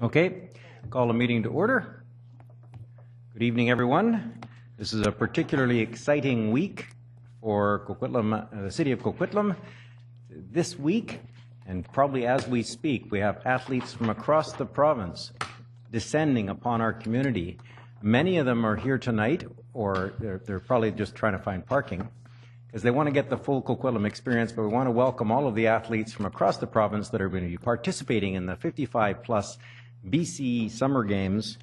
Okay, call the meeting to order. Good evening, everyone. This is a particularly exciting week for Coquitlam, the city of Coquitlam. This week, and probably as we speak, we have athletes from across the province descending upon our community. Many of them are here tonight, or they're probably just trying to find parking, because they want to get the full Coquitlam experience, but we want to welcome all of the athletes from across the province that are going to be participating in the 55-plus BC Summer Games.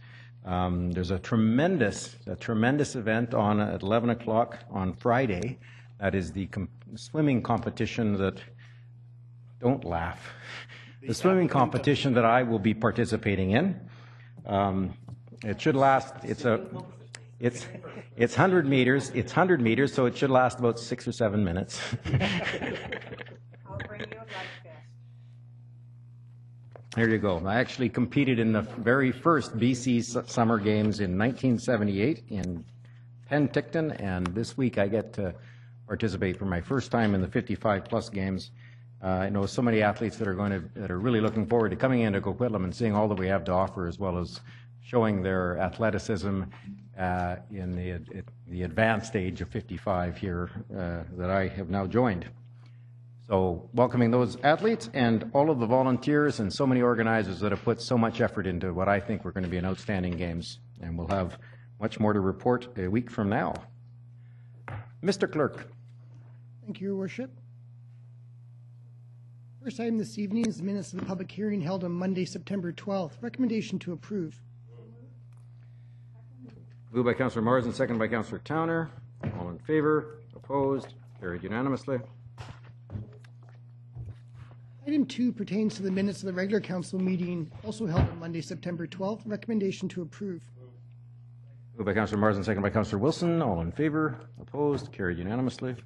There's a tremendous event on at 11 o'clock on Friday. That is the swimming competition that, don't laugh, the swimming competition that I will be participating in. It should last, it's 100 meters. It's 100 meters, so it should last about 6 or 7 minutes. I'll bring you a life vest. There you go. I actually competed in the very first BC Summer Games in 1978 in Penticton, and this week I get to participate for my first time in the 55-plus games. I know so many athletes that are really looking forward to coming into Coquitlam and seeing all that we have to offer, as well as showing their athleticism in the advanced age of 55 here that I have now joined. So welcoming those athletes and all of the volunteers and so many organizers that have put so much effort into what I think were going to be an outstanding games. And we'll have much more to report a week from now. Mr. Clerk. Thank you, Your Worship. First item this evening is the minutes of the public hearing held on Monday, September 12th. Recommendation to approve. Moved by Councillor Marsden, seconded by Councillor Towner. All in favor? Opposed? Carried unanimously. Item 2 pertains to the minutes of the regular council meeting also held on Monday, September 12th. Recommendation to approve. Moved by Councillor Marsden, seconded by Councillor Wilson. All in favor? Opposed? Carried unanimously.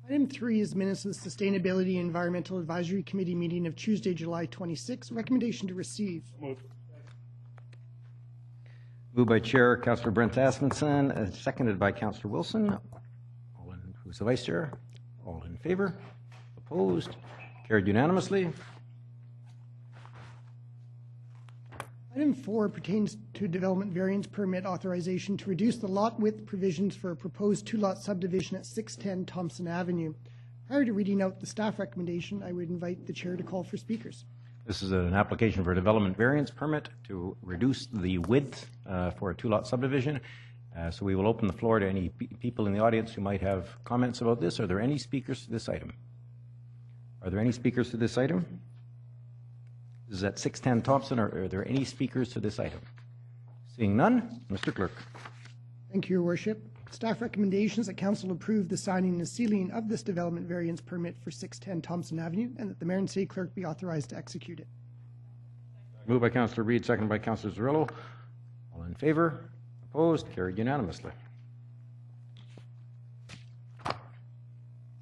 Item 3 is minutes of the Sustainability and Environmental Advisory Committee meeting of Tuesday, July 26th. Recommendation to receive. Moved by Chair Councillor Brent Asmussen, seconded by Councillor Wilson. Who's the Vice Chair? All in favor? Opposed? Carried unanimously. Item 4 pertains to development variance permit authorization to reduce the lot width provisions for a proposed two-lot subdivision at 610 Thompson Avenue. Prior to reading out the staff recommendation, I would invite the chair to call for speakers. This is an application for a development variance permit to reduce the width for a two-lot subdivision. So we will open the floor to any people in the audience who might have comments about this. Are there any speakers to this item? Are there any speakers to this item? This is at 610 Thompson. Are there any speakers to this item? Seeing none, Mr. Clerk. Thank you, Your Worship. Staff recommendations that Council approve the signing and sealing of this development variance permit for 610 Thompson Avenue, and that the Mayor and City Clerk be authorized to execute it. Moved by Councillor Reid, seconded by Councillor Zerillo. All in favor? Opposed? Carried unanimously.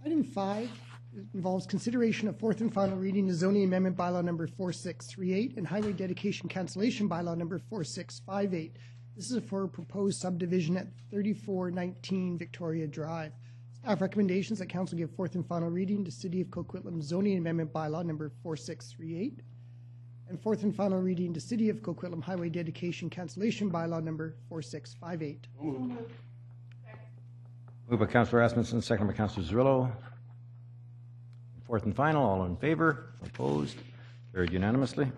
Item 5 involves consideration of fourth and final reading of zoning amendment bylaw number 4638 and highway dedication cancellation bylaw number 4658. This is for a proposed subdivision at 3419 Victoria Drive. Staff recommendations that Council give fourth and final reading to City of Coquitlam zoning amendment bylaw number 4638 and fourth and final reading to City of Coquitlam highway dedication cancellation bylaw number 4658. Moved by Councillor Asmussen, seconded by Councillor Zerillo. Fourth and final, all in favor? Opposed? Carried unanimously.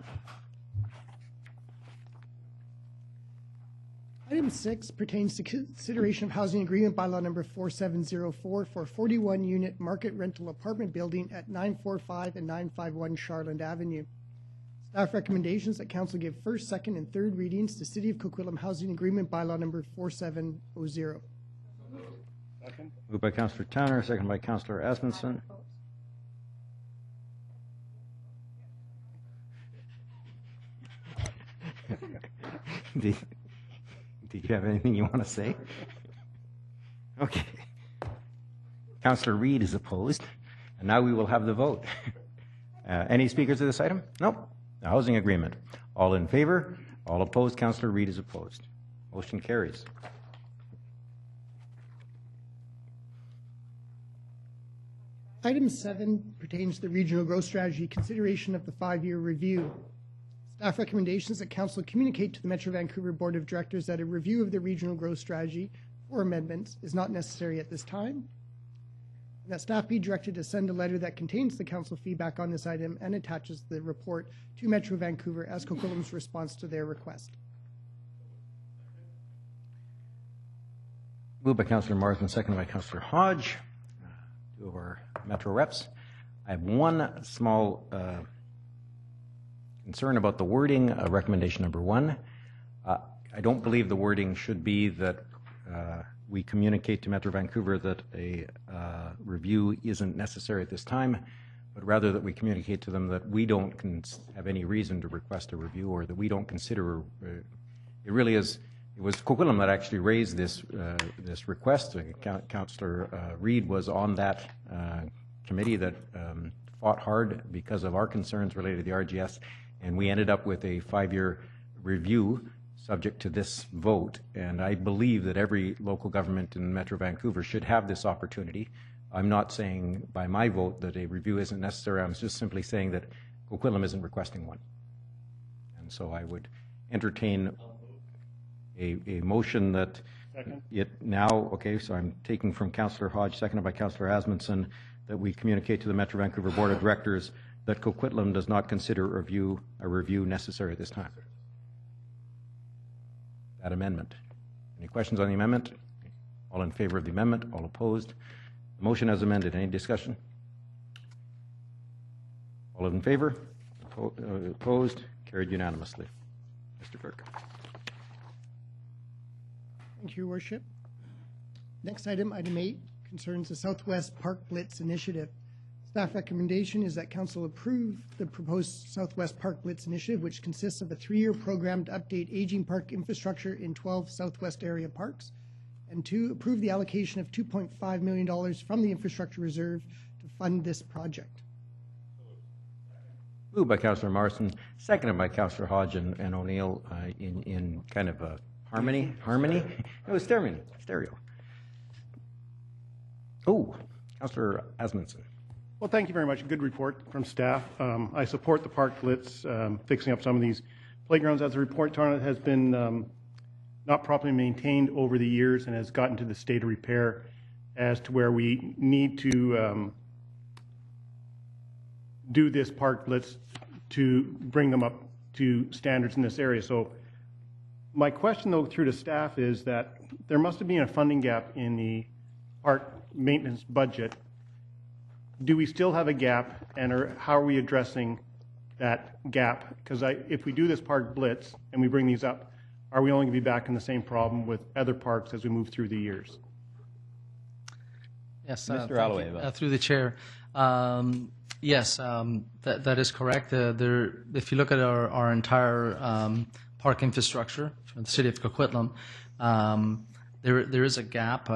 Item 6 pertains to consideration of housing agreement bylaw number 4704 for 41-unit market rental apartment building at 945 and 951 Charland Avenue. Staff recommendations that Council give first, second, and third readings to City of Coquitlam housing agreement bylaw number 4700. Second. Moved by Councillor Towner, seconded by Councillor Asmussen. Did you have anything you want to say? Okay. Councillor Reid is opposed, and now we will have the vote. Any speakers to this item? Nope. The housing agreement. All in favor? All opposed? Councillor Reid is opposed. Motion carries. Item 7 pertains to the regional growth strategy consideration of the 5-year review. Staff recommendations that Council communicate to the Metro Vancouver Board of Directors that a review of the regional growth strategy for amendments is not necessary at this time, and that staff be directed to send a letter that contains the Council feedback on this item and attaches the report to Metro Vancouver as Coquitlam's response to their request. Moved by Councillor Marsden, seconded by Councillor Hodge, two of our Metro reps. I have one small concern about the wording, recommendation number 1. I don't believe the wording should be that we communicate to Metro Vancouver that a review isn't necessary at this time, but rather that we communicate to them that we don't have any reason to request a review, or that we don't consider it really is. It was Coquitlam that actually raised this this request. Councillor Reid was on that committee that fought hard because of our concerns related to the RGS, and we ended up with a 5-year review subject to this vote. And I believe that every local government in Metro Vancouver should have this opportunity. I'm not saying by my vote that a review isn't necessary. I'm just simply saying that Coquitlam isn't requesting one. And so I would entertain a motion that it now, okay, so I'm taking from Councillor Hodge, seconded by Councillor Asmundson, that we communicate to the Metro Vancouver Board of Directors that Coquitlam does not consider a review necessary at this time. That amendment. Any questions on the amendment? All in favor of the amendment? All opposed? The motion as amended. Any discussion? All in favor? Opposed? Carried unanimously. Mr. Clerk. Thank you, Your Worship. Next item, item 8, concerns the Southwest Park Blitz Initiative. Staff recommendation is that Council approve the proposed Southwest Park Blitz Initiative, which consists of a 3-year program to update aging park infrastructure in 12 Southwest area parks, and 2, approve the allocation of $2.5 million from the Infrastructure Reserve to fund this project. Moved by Councillor Marsden, seconded by Councillor Hodge and O'Neill in kind of a harmony? It was stereo. Oh, Councillor Asmundson. Well, thank you very much. Good report from staff. I support the Park Blitz, fixing up some of these playgrounds. As the report on it has been not properly maintained over the years and has gotten to the state of repair as to where we need to do this Park Blitz to bring them up to standards in this area. So my question, though, through to staff is that there must have been a funding gap in the park maintenance budget. Do we still have a gap, and how are we addressing that gap? Because if we do this Park Blitz and we bring these up, are we only going to be back in the same problem with other parks as we move through the years? Yes, Mr. Alloway. through the chair. Yes, that is correct. If you look at our entire park infrastructure for the city of Coquitlam, there is a gap.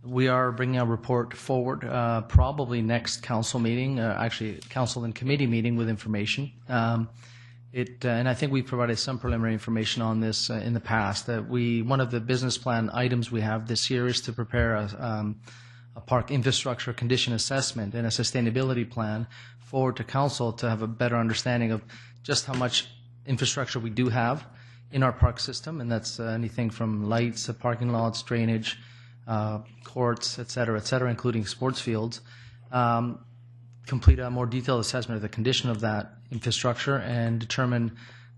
We are bringing a report forward probably next council meeting, actually council and committee meeting with information. And I think we provided some preliminary information on this in the past. That one of the business plan items we have this year is to prepare a park infrastructure condition assessment and a sustainability plan forward to council to have a better understanding of just how much infrastructure we do have in our park system, and that's anything from lights, parking lots, drainage, courts, et cetera, including sports fields. Complete a more detailed assessment of the condition of that infrastructure and determine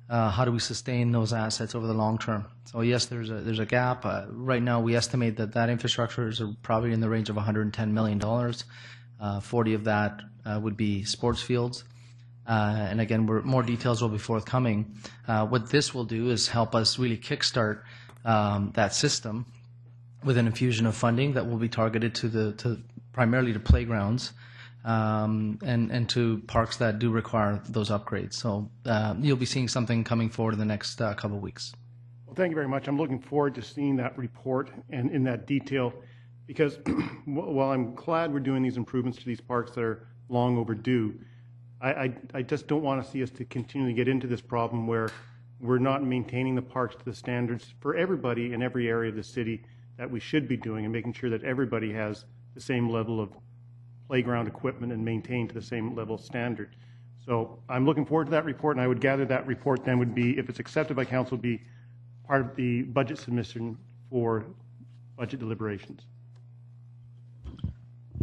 how do we sustain those assets over the long term. So yes, there's a gap. Right now, we estimate that infrastructure is probably in the range of $110 million. 40 of that would be sports fields. And again, more details will be forthcoming. What this will do is help us really kickstart that system with an infusion of funding that will be targeted to primarily to playgrounds and to parks that do require those upgrades. So you'll be seeing something coming forward in the next couple of weeks. Well, thank you very much. I'm looking forward to seeing that report and in that detail, because while I'm glad we're doing these improvements to these parks that are long overdue, I just don't want to see us to continue to get into this problem where we're not maintaining the parks to the standards for everybody in every area of the city that we should be doing, and making sure that everybody has the same level of playground equipment and maintained to the same level of standard. So I'm looking forward to that report, and I would gather that report then would be, if it's accepted by council, would be part of the budget submission for budget deliberations.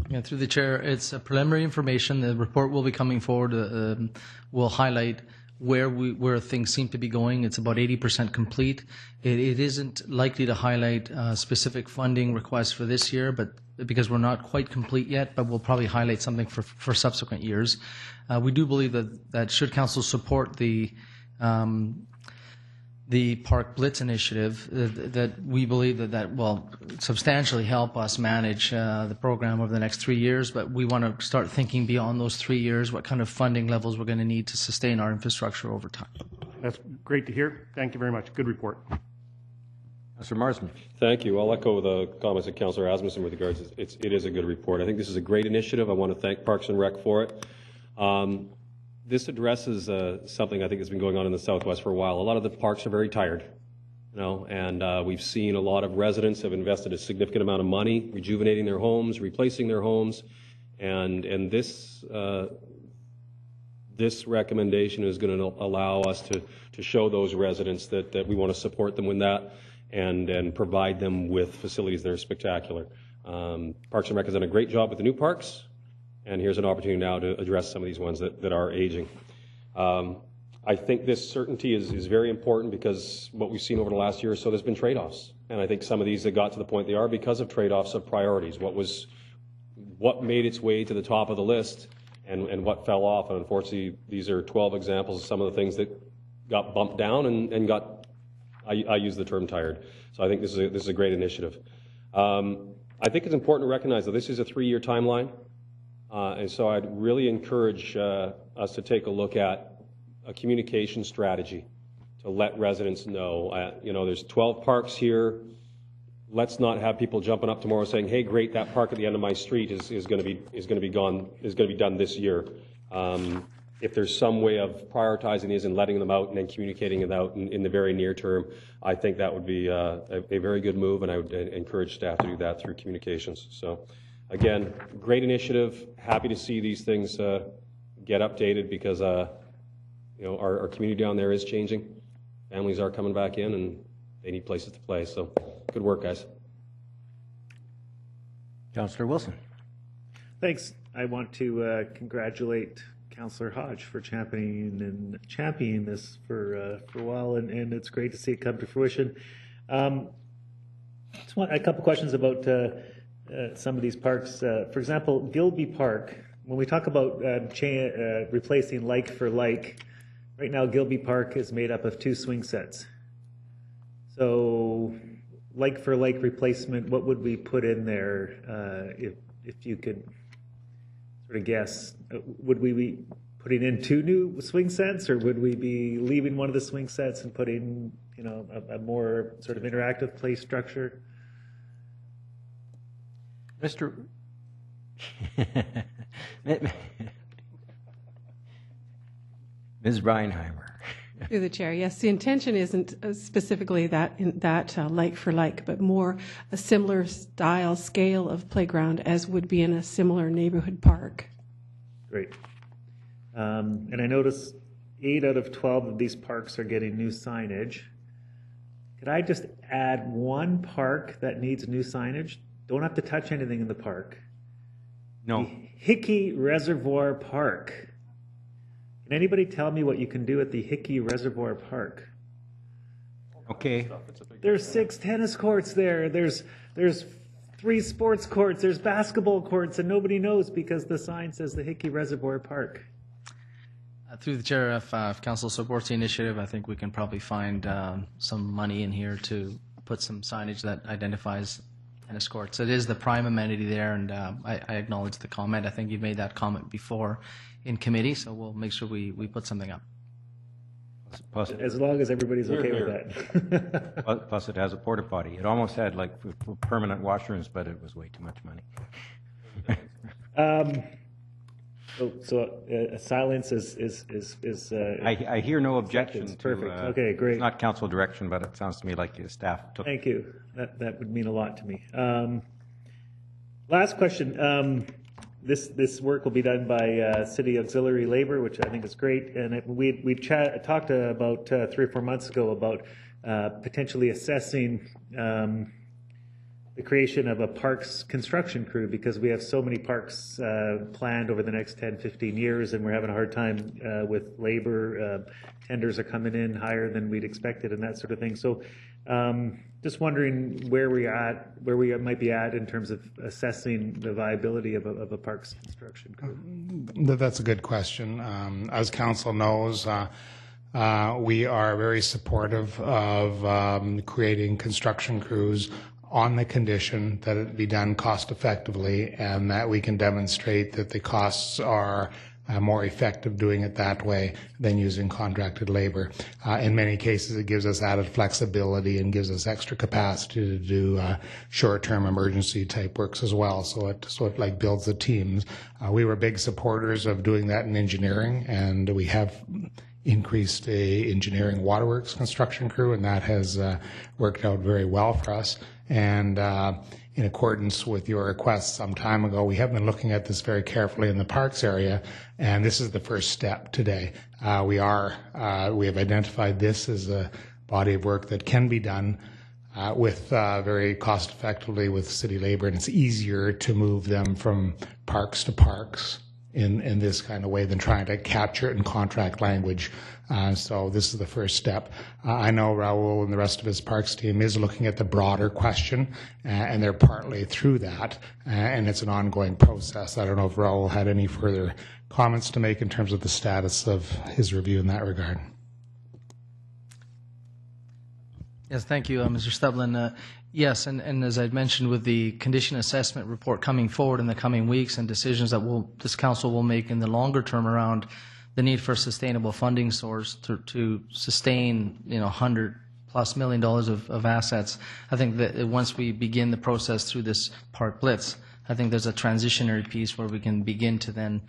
Yeah, through the chair, it's a preliminary information. The report will be coming forward. Will highlight where things seem to be going. It's about 80% complete. It isn't likely to highlight specific funding requests for this year, but because we're not quite complete yet, but we'll probably highlight something for subsequent years. We do believe that should council support the Park Blitz initiative, that we believe that will substantially help us manage the program over the next 3 years, but we want to start thinking beyond those 3 years, what kind of funding levels we're going to need to sustain our infrastructure over time. That's great to hear. Thank you very much. Good report. Mr. Marsden. Thank you. I'll echo the comments of Councillor Asmussen with regards to it is a good report. I think this is a great initiative. I want to thank Parks and Rec for it. This addresses something I think has been going on in the Southwest for a while. A lot of the parks are very tired, and we've seen a lot of residents have invested a significant amount of money rejuvenating their homes, replacing their homes, and this recommendation is going to allow us to show those residents that we want to support them with that and provide them with facilities that are spectacular. Parks and Rec has done a great job with the new parks. And here's an opportunity now to address some of these ones that are aging. I think this certainty is very important because what we've seen over the last year or so, there's been trade-offs. And I think some of these that got to the point they are because of trade-offs of priorities. What made its way to the top of the list and what fell off. And unfortunately, these are 12 examples of some of the things that got bumped down and got, I use the term tired. So I think this is a great initiative. I think it's important to recognize that this is a 3-year timeline. And so I'd really encourage us to take a look at a communication strategy to let residents know, there's 12 parks here. Let's not have people jumping up tomorrow saying, "Hey, great, that park at the end of my street is going to be done this year." If there's some way of prioritizing these and letting them out and then communicating it out in the very near term, I think that would be a very good move, and I would encourage staff to do that through communications. So. Again, great initiative. Happy to see these things get updated because our community down there is changing. Families are coming back in, and they need places to play. So, good work, guys. Councillor Wilson. Thanks. I want to congratulate Councillor Hodge for championing this for a while, and it's great to see it come to fruition. Just want a couple questions about. Some of these parks, for example, Gilby Park, when we talk about replacing like for like, right now Gilby Park is made up of 2 swing sets. So like for like replacement, what would we put in there if you could sort of guess? Would we be putting in 2 new swing sets, or would we be leaving one of the swing sets and putting a more sort of interactive play structure? Mr. Ms. Reinheimer. Through the chair, yes. The intention isn't specifically that like for like, but more a similar scale of playground as would be in a similar neighborhood park. Great. And I notice 8 out of 12 of these parks are getting new signage. Could I just add one park that needs new signage? Don't have to touch anything in the park. No. The Hickey Reservoir Park. Can anybody tell me what you can do at the Hickey Reservoir Park? Okay. There's 6 tennis courts there. There's 3 sports courts. There's basketball courts, and nobody knows because the sign says the Hickey Reservoir Park. Through the chair, if council supports the initiative, I think we can probably find some money in here to put some signage that identifies tennis courts. It is the prime amenity there, and I acknowledge the comment. I think you've made that comment before in committee, so we'll make sure we put something up. Plus, as long as everybody's okay with that. Plus it has a porta potty. It almost had like permanent washrooms, but it was way too much money. Silence is I hear no objection to perfect. Okay, great. It's not council direction, but it sounds to me like the staff took. Thank you. That would mean a lot to me. Last question. this work will be done by City Auxiliary Labor, which I think is great. And we talked about 3 or 4 months ago about potentially assessing the creation of a parks construction crew, because we have so many parks planned over the next 10, 15 years, and we're having a hard time with labor. Tenders are coming in higher than we'd expected and that sort of thing. So just wondering where we might be at in terms of assessing the viability of a parks construction crew. That's a good question. As council knows, we are very supportive of creating construction crews on the condition that it be done cost effectively and that we can demonstrate that the costs are more effective doing it that way than using contracted labor. In many cases, it gives us added flexibility and gives us extra capacity to do short-term emergency type works as well. So it like builds the teams. We were big supporters of doing that in engineering, and we have increased a engineering waterworks construction crew, and that has worked out very well for us. And in accordance with your request some time ago, we have been looking at this very carefully in the parks area, and this is the first step today. We have identified this as a body of work that can be done with very cost effectively with city labor, and it's easier to move them from parks to parks in this kind of way than trying to capture it in contract language. So this is the first step. I know Raul and the rest of his parks team is looking at the broader question, and they're partly through that, and it's an ongoing process. I don't know if Raul had any further comments to make in terms of the status of his review in that regard. Yes, thank you, Mr. Stublin. Yes, and as I'd mentioned, with the condition assessment report coming forward in the coming weeks and decisions that this council will make in the longer term around the need for a sustainable funding source to sustain, $100+ million of assets, I think that once we begin the process through this Park Blitz, I think there's a transitionary piece where we can begin to then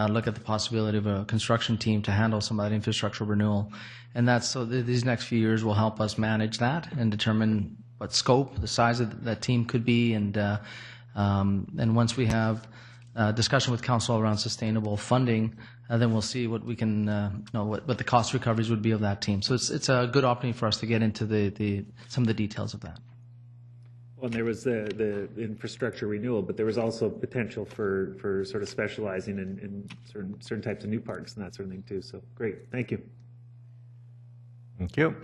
look at the possibility of a construction team to handle some of that infrastructure renewal. And these next few years will help us manage that and determine what scope, the size of that team could be, and once we have discussion with council around sustainable funding, then we'll see what we can, what the cost recoveries would be of that team. So it's a good opportunity for us to get into some of the details of that. Well, and there was the infrastructure renewal, but there was also potential for sort of specializing in certain types of new parks and that sort of thing too. So great, thank you. Thank you.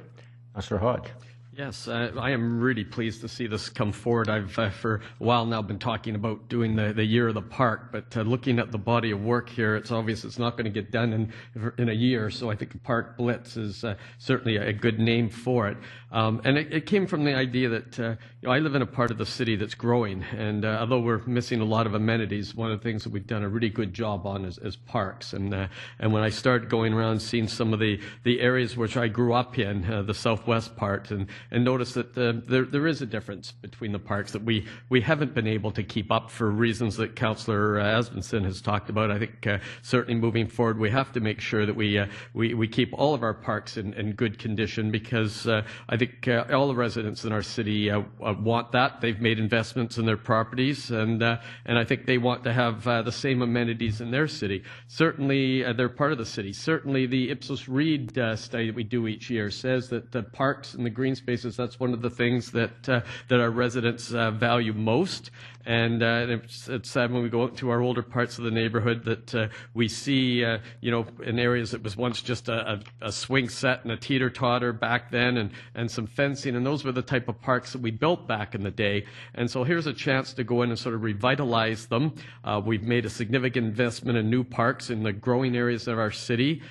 Councillor Hodge. Yes, I am really pleased to see this come forward. I've for a while now been talking about doing the year of the park, but looking at the body of work here, it's obvious it's not going to get done in a year. So I think the Park Blitz is certainly a good name for it. And it came from the idea that I live in a part of the city that's growing, and although we're missing a lot of amenities, one of the things that we've done a really good job on is parks. And when I started going around seeing some of the areas which I grew up in, the southwest part, and notice that there is a difference between the parks that we haven't been able to keep up for reasons that Councillor Asbjørnsen has talked about. I think certainly moving forward we have to make sure that we keep all of our parks in good condition, because I think all the residents in our city want that. They've made investments in their properties, and I think they want to have the same amenities in their city. Certainly they're part of the city. Certainly the Ipsos Reid study that we do each year says that the parks and the green spaces, that's one of the things that our residents value most. And it's sad when we go out to our older parts of the neighborhood that we see, in areas that was once just a swing set and a teeter-totter back then, and some fencing, and those were the type of parks that we built back in the day. And so here's a chance to go in and sort of revitalize them. We've made a significant investment in new parks in the growing areas of our city.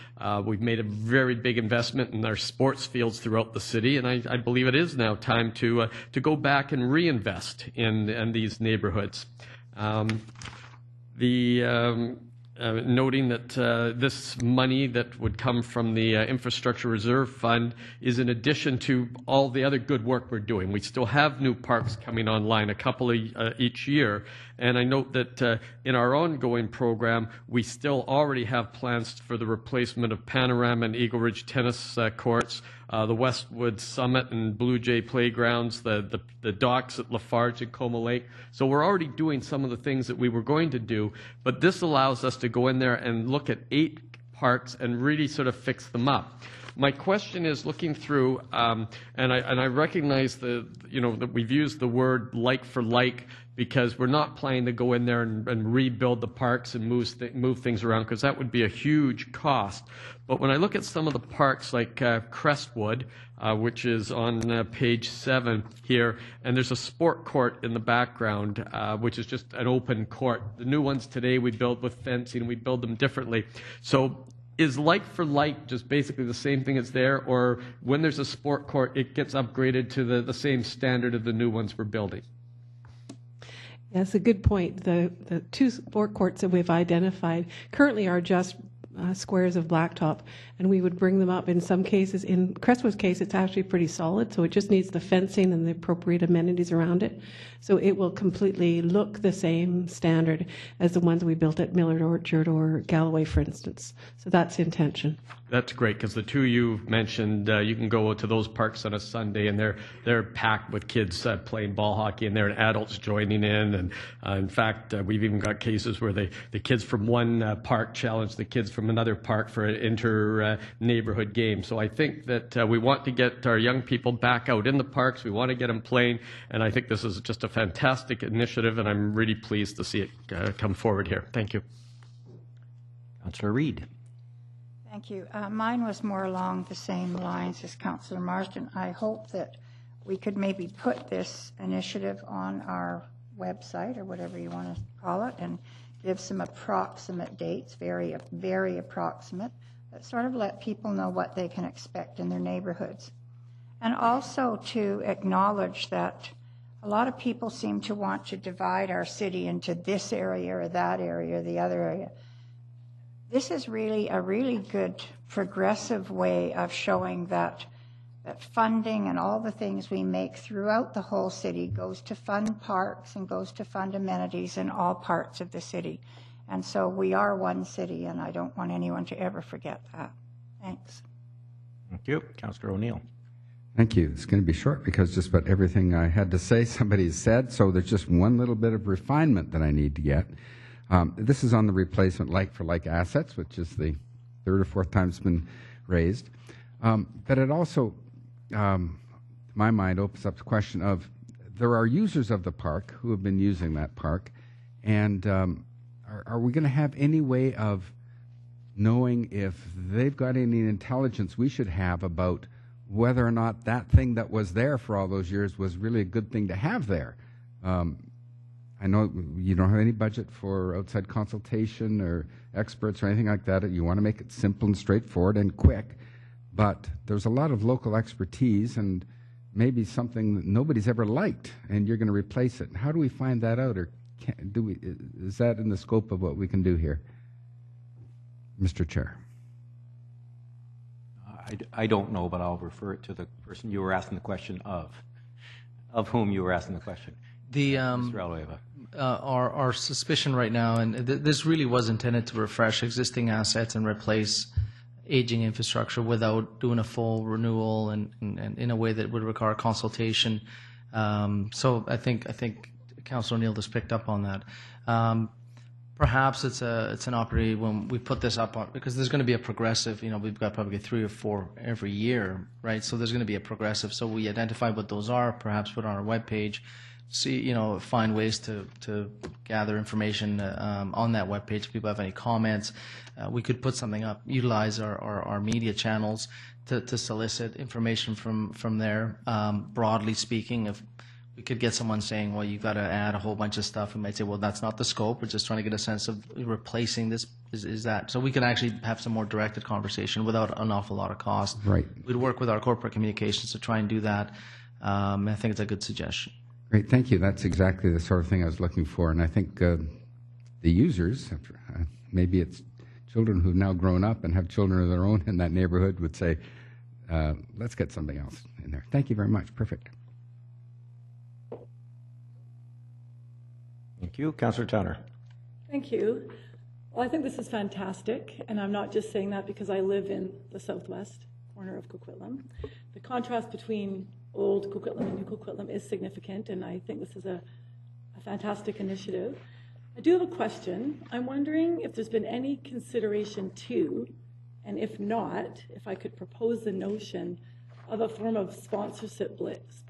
We've made a very big investment in our sports fields throughout the city, and I believe it is now time to go back and reinvest in these neighborhoods. noting that this money that would come from the Infrastructure Reserve Fund is in addition to all the other good work we're doing. We still have new parks coming online, a couple each year. And I note that in our ongoing program, we still already have plans for the replacement of Panorama and Eagle Ridge tennis courts, the Westwood Summit and Blue Jay playgrounds, the docks at Lafarge and Coma Lake. So we're already doing some of the things that we were going to do, but this allows us to go in there and look at 8 parks and really sort of fix them up. My question is, looking through, and I recognize that we've used the word like for like, because we're not planning to go in there and rebuild the parks and move things around, because that would be a huge cost. But when I look at some of the parks like Crestwood, which is on page 7 here, and there's a sport court in the background, which is just an open court. The new ones today we build with fencing, we build them differently. So is like for like just basically the same thing as there, or when there's a sport court, it gets upgraded to the same standard of the new ones we're building? That's a good point. The 2 sport courts that we've identified currently are just squares of blacktop, and we would bring them up in some cases. In Crestwood's case, it's actually pretty solid, so it just needs the fencing and the appropriate amenities around it. So it will completely look the same standard as the ones we built at Millard Orchard or Galloway, for instance. So that's the intention. That's great, because the 2 you mentioned, you can go to those parks on a Sunday, and they're packed with kids playing ball hockey, and there are adults joining in. And in fact, we've even got cases where the kids from one park challenge the kids from another park for an inter-neighborhood game. So I think that we want to get our young people back out in the parks. We want to get them playing, and I think this is just a fantastic initiative, and I'm really pleased to see it come forward here. Thank you. Councillor Reid. Thank you. Mine was more along the same lines as Councillor Marsden. I hope that we could maybe put this initiative on our website, or whatever you want to call it, and give some approximate dates, very, very approximate, that sort of let people know what they can expect in their neighborhoods. And also to acknowledge that a lot of people seem to want to divide our city into this area or that area or the other area. This is really a really good progressive way of showing that funding and all the things we make throughout the whole city goes to fund parks and goes to fund amenities in all parts of the city. And so we are one city, and I don't want anyone to ever forget that. Thanks. Thank you. Councillor O'Neill. Thank you. It's going to be short because just about everything I had to say somebody's said, so there's just one little bit of refinement that I need to get. This is on the replacement like-for-like assets, which is the 3rd or 4th time it's been raised. But it also, to my mind, opens up the question of there are users of the park who have been using that park, and are we going to have any way of knowing if they've got any intelligence we should have about whether or not that thing that was there for all those years was really a good thing to have there? I know you don't have any budget for outside consultation or experts or anything like that. You want to make it simple and straightforward and quick, but there's a lot of local expertise and maybe something that nobody's ever liked, and you're going to replace it. How do we find that out, or is that in the scope of what we can do here? Mr. Chair. I don't know, but I'll refer it to the person you were asking the question of whom you were asking the question. Mr. Alweva. Our suspicion right now, and this really was intended to refresh existing assets and replace aging infrastructure without doing a full renewal and in a way that would require consultation. So I think Councillor O'Neill just picked up on that. Perhaps it's an opportunity when we put this up on, because there's going to be a progressive, we've got probably 3 or 4 every year, right? So there's going to be a progressive. So we identify what those are, perhaps put on our webpage, see, find ways to gather information on that webpage. If people have any comments, we could put something up, utilize our media channels to solicit information from there. Broadly speaking, if we could get someone saying, well, you've got to add a whole bunch of stuff, we might say, well, that's not the scope. We're just trying to get a sense of replacing this. Is that? So we can actually have some more directed conversation without an awful lot of cost. Right. We'd work with our corporate communications to try and do that. I think it's a good suggestion. Great, thank you. That's exactly the sort of thing I was looking for, and I think the users, maybe it's children who've now grown up and have children of their own in that neighborhood would say, let's get something else in there. Thank you very much. Perfect. Thank you. Councillor Towner. Thank you. Well, I think this is fantastic, and I'm not just saying that because I live in the southwest corner of Coquitlam. The contrast between old Coquitlam and new Coquitlam is significant, and I think this is a fantastic initiative. I do have a question. I'm wondering if there's been any consideration to, and if not, if I could propose the notion of a form of sponsorship blitz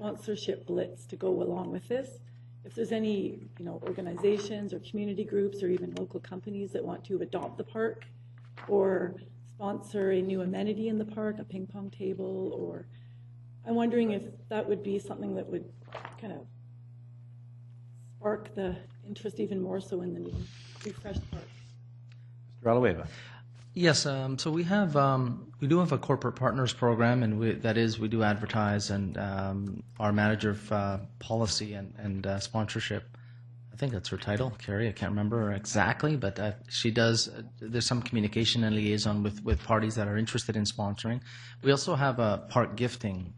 to go along with this. If there's any, organizations or community groups or even local companies that want to adopt the park or sponsor a new amenity in the park, a ping pong table, or I'm wondering if that would be something that would kind of spark the interest even more so in the new refreshed park. Mr. Alahueva. Yes, so we do have a corporate partners program, and we do advertise, and our manager of policy and sponsorship, I think that's her title, Carrie, I can't remember exactly, but she does, there's some communication and liaison with parties that are interested in sponsoring. We also have a park gifting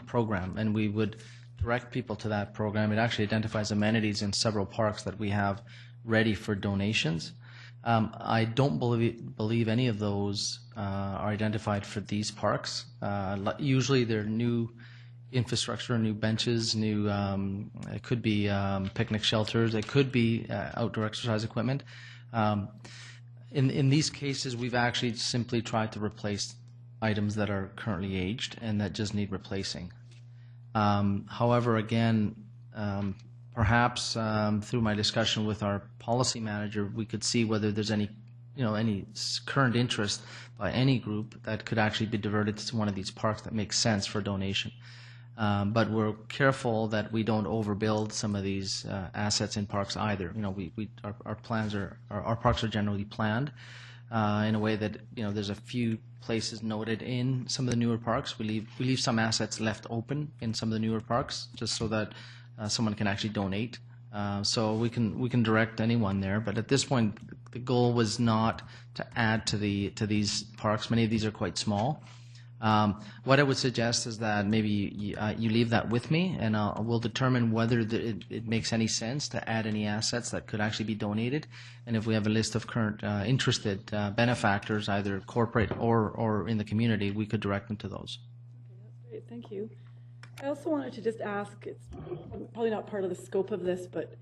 program, and we would direct people to that program. It actually identifies amenities in several parks that we have ready for donations. I don't believe any of those are identified for these parks. Usually they're new infrastructure, new benches, new, it could be picnic shelters, it could be outdoor exercise equipment. In these cases, we've actually simply tried to replace items that are currently aged and that just need replacing. However, again, perhaps through my discussion with our policy manager, we could see whether there's any current interest by any group that could actually be diverted to one of these parks that makes sense for donation. But we're careful that we don't overbuild some of these assets in parks either. Our parks are generally planned in a way that there's a few places noted in some of the newer parks. We leave some assets left open in some of the newer parks just so that someone can actually donate. So we can direct anyone there. But at this point, the goal was not to add to these parks. Many of these are quite small. What I would suggest is that maybe you leave that with me, and we'll determine whether it makes any sense to add any assets that could actually be donated. And if we have a list of current interested benefactors, either corporate or in the community, we could direct them to those. Okay, that's great. Thank you. I also wanted to just ask, it's probably not part of the scope of this, but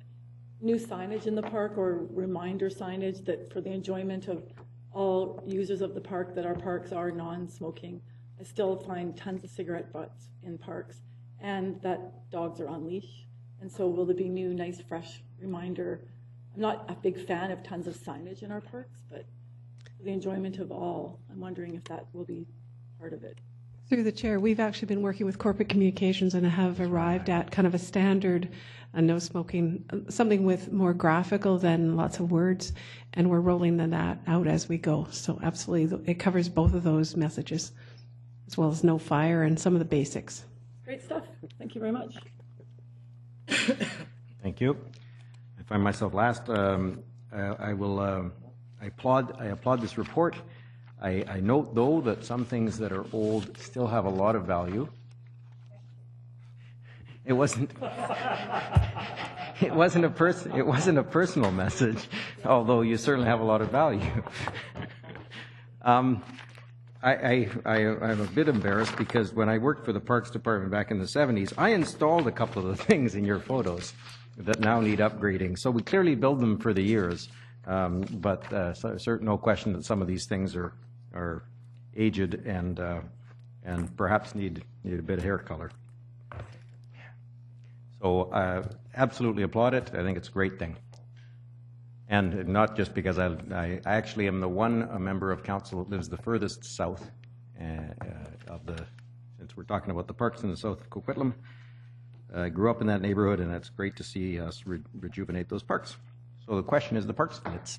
new signage in the park or reminder signage that for the enjoyment of all users of the park that our parks are non-smoking. I still find tons of cigarette butts in parks and that dogs are on leash. And so will there be new, nice, fresh reminder? I'm not a big fan of tons of signage in our parks, but for the enjoyment of all, I'm wondering if that will be part of it. Through the chair, we've actually been working with corporate communications and have arrived at kind of a standard no smoking, something with more graphical than lots of words, and we're rolling that out as we go. So absolutely, it covers both of those messages, as well as no fire and some of the basics. Great stuff. Thank you very much. Thank you. I find myself last. I applaud this report. I note, though, that some things that are old still have a lot of value. It wasn't a personal message, although you certainly have a lot of value. I'm a bit embarrassed because when I worked for the Parks Department back in the 70s, I installed a couple of the things in your photos that now need upgrading. So we clearly build them for the years, but no question that some of these things are aged and perhaps need a bit of hair color. So absolutely applaud it. I think it's a great thing. And not just because I actually am the one member of council that lives the furthest south since we're talking about the parks in the south of Coquitlam. I grew up in that neighborhood, and it's great to see us rejuvenate those parks. So the question is the parks blitz.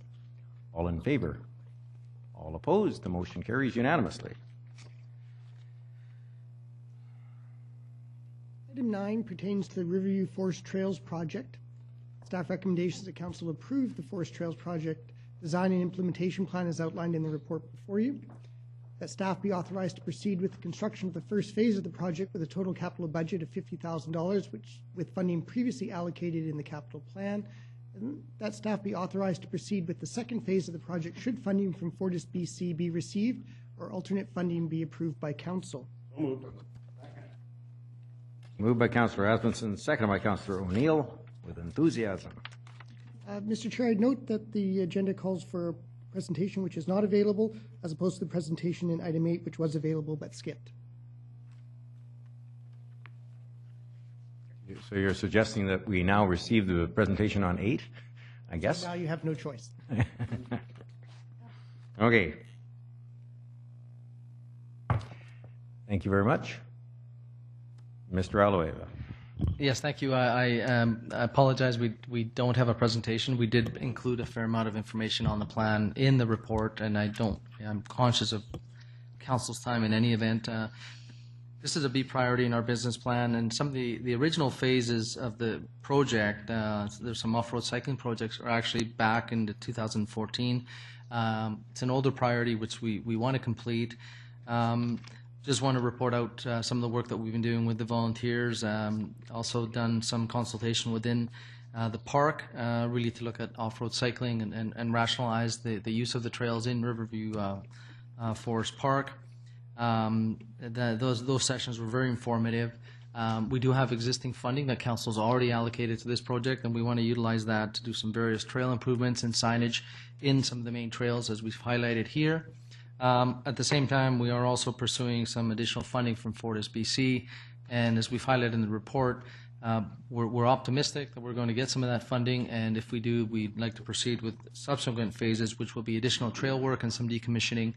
All in favor? All opposed? The motion carries unanimously. Item 9 pertains to the Riverview Forest Trails project. Staff recommendations that council approve the Forest Trails project design and implementation plan is outlined in the report before you. That staff be authorized to proceed with the construction of the first phase of the project with a total capital budget of $50,000, which with funding previously allocated in the capital plan. And that staff be authorized to proceed with the second phase of the project should funding from Fortis BC be received or alternate funding be approved by council. Moved by Councillor Asmussen, seconded by Councillor O'Neill with enthusiasm. Mr. Chair, I'd note that the agenda calls for a presentation which is not available, as opposed to the presentation in item 8, which was available but skipped. So you're suggesting that we now receive the presentation on 8, I guess? Now you have no choice. Okay. Thank you very much. Mr. Aloeva. Yes, thank you. I apologize. We don't have a presentation. We did include a fair amount of information on the plan in the report, and I'm conscious of council's time in any event. This is a B priority in our business plan, and some of the original phases of the project, there's some off-road cycling projects, are actually back into 2014. It's an older priority which we want to complete. Just want to report out some of the work that we've been doing with the volunteers. Also done some consultation within the park, really to look at off-road cycling and rationalize the use of the trails in Riverview Forest Park. Those sessions were very informative. We do have existing funding that council's already allocated to this project, and we want to utilize that to do some various trail improvements and signage in some of the main trails as we've highlighted here. At the same time, we are also pursuing some additional funding from Fortis BC, and as we've highlighted in the report, we're optimistic that we're going to get some of that funding, and if we do, we'd like to proceed with subsequent phases, which will be additional trail work and some decommissioning,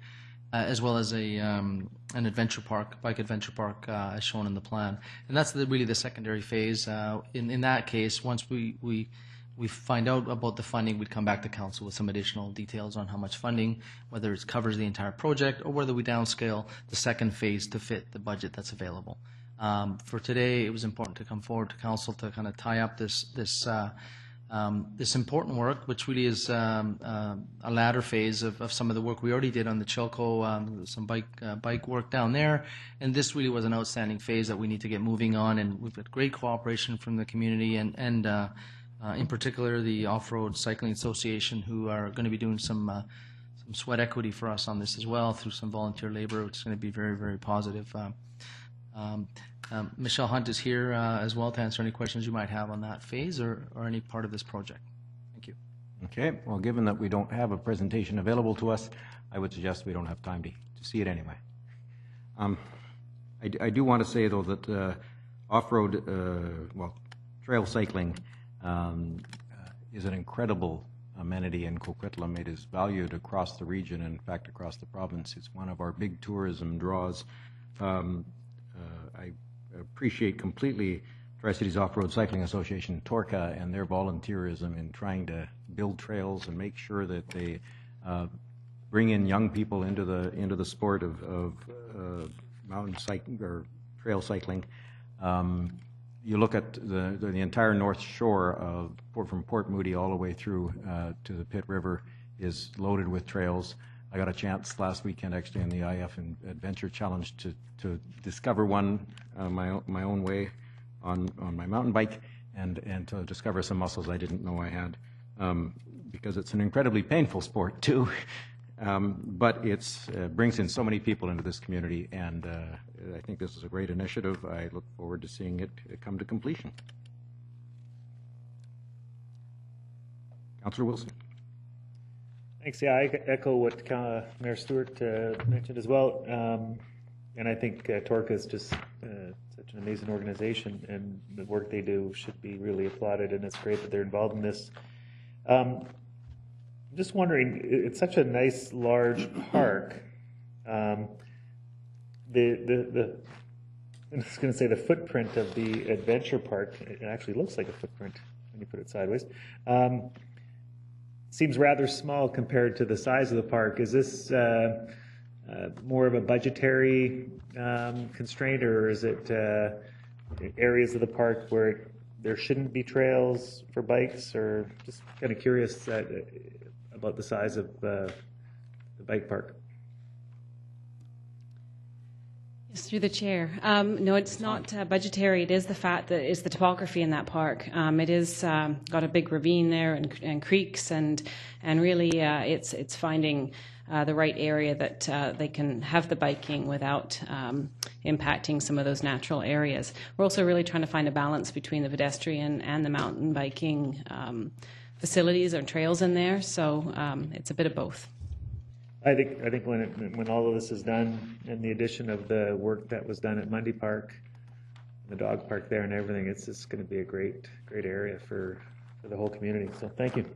as well as an adventure park, bike adventure park, as shown in the plan. And that's really the secondary phase. In that case, once we find out about the funding, we'd come back to council with some additional details on how much funding, whether it covers the entire project or whether we downscale the second phase to fit the budget that's available. For today, it was important to come forward to council to kind of tie up this important work, which really is a latter phase of some of the work we already did on the Chilco, some bike work down there, and this really was an outstanding phase that we need to get moving on, and we've got great cooperation from the community and in particular the Off-Road Cycling Association, who are going to be doing some sweat equity for us on this as well through some volunteer labor, which is going to be very, very positive. Michelle Hunt is here as well to answer any questions you might have on that phase or any part of this project. Thank you. Okay. Well, given that we don't have a presentation available to us, I would suggest we don't have time to see it anyway. I do want to say, though, that off-road, trail cycling is an incredible amenity in Coquitlam. It is valued across the region, and in fact across the province. It's one of our big tourism draws. I appreciate completely Tri-Cities Off-Road Cycling Association, TORCA, and their volunteerism in trying to build trails and make sure that they bring in young people into the sport of mountain cycling or trail cycling. You look at the entire North Shore from Port Moody all the way through to the Pitt River is loaded with trails. I got a chance last weekend actually in the IF Adventure Challenge to discover one my own way on my mountain bike and to discover some muscles I didn't know I had, because it's an incredibly painful sport too. But it brings in so many people into this community, and I think this is a great initiative. I look forward to seeing it come to completion. Councillor Wilson. Thanks. Yeah, I echo what Mayor Stewart mentioned as well. And I think TORCA is just such an amazing organization, and the work they do should be really applauded, and it's great that they're involved in this. I'm just wondering, it's such a nice, large park. I was going to say the footprint of the adventure park, it actually looks like a footprint when you put it sideways. Seems rather small compared to the size of the park. Is this more of a budgetary constraint, or is it areas of the park where there shouldn't be trails for bikes? Or just kind of curious about the size of the bike park. Yes, through the chair. No, it's not budgetary. It is the fact that it's the topography in that park. It is got a big ravine there and creeks, and really it's finding the right area that they can have the biking without impacting some of those natural areas. We're also really trying to find a balance between the pedestrian and the mountain biking facilities or trails in there. So it's a bit of both. I think when all of this is done, and the addition of the work that was done at Mundy Park, the dog park there and everything, it's just going to be a great area for the whole community. So thank you.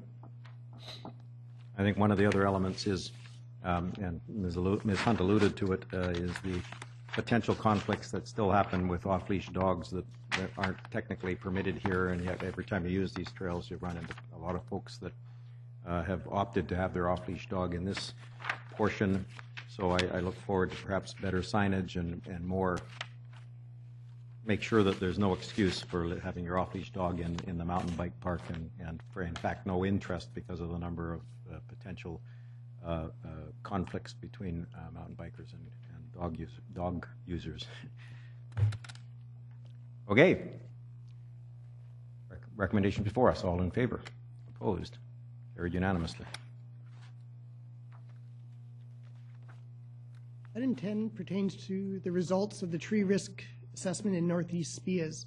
I think one of the other elements is, and Ms. Hunt alluded to it, is the potential conflicts that still happen with off-leash dogs that aren't technically permitted here, and yet every time you use these trails, you run into a lot of folks that have opted to have their off-leash dog in this portion. So I look forward to perhaps better signage and more, make sure that there's no excuse for having your off-leash dog in the mountain bike park, and for in fact no interest because of the number of potential conflicts between mountain bikers and dog users. Okay. Recommendation before us. All in favor? Opposed? Carried unanimously. Item 10 pertains to the results of the tree risk assessment in Northeast SPEAs.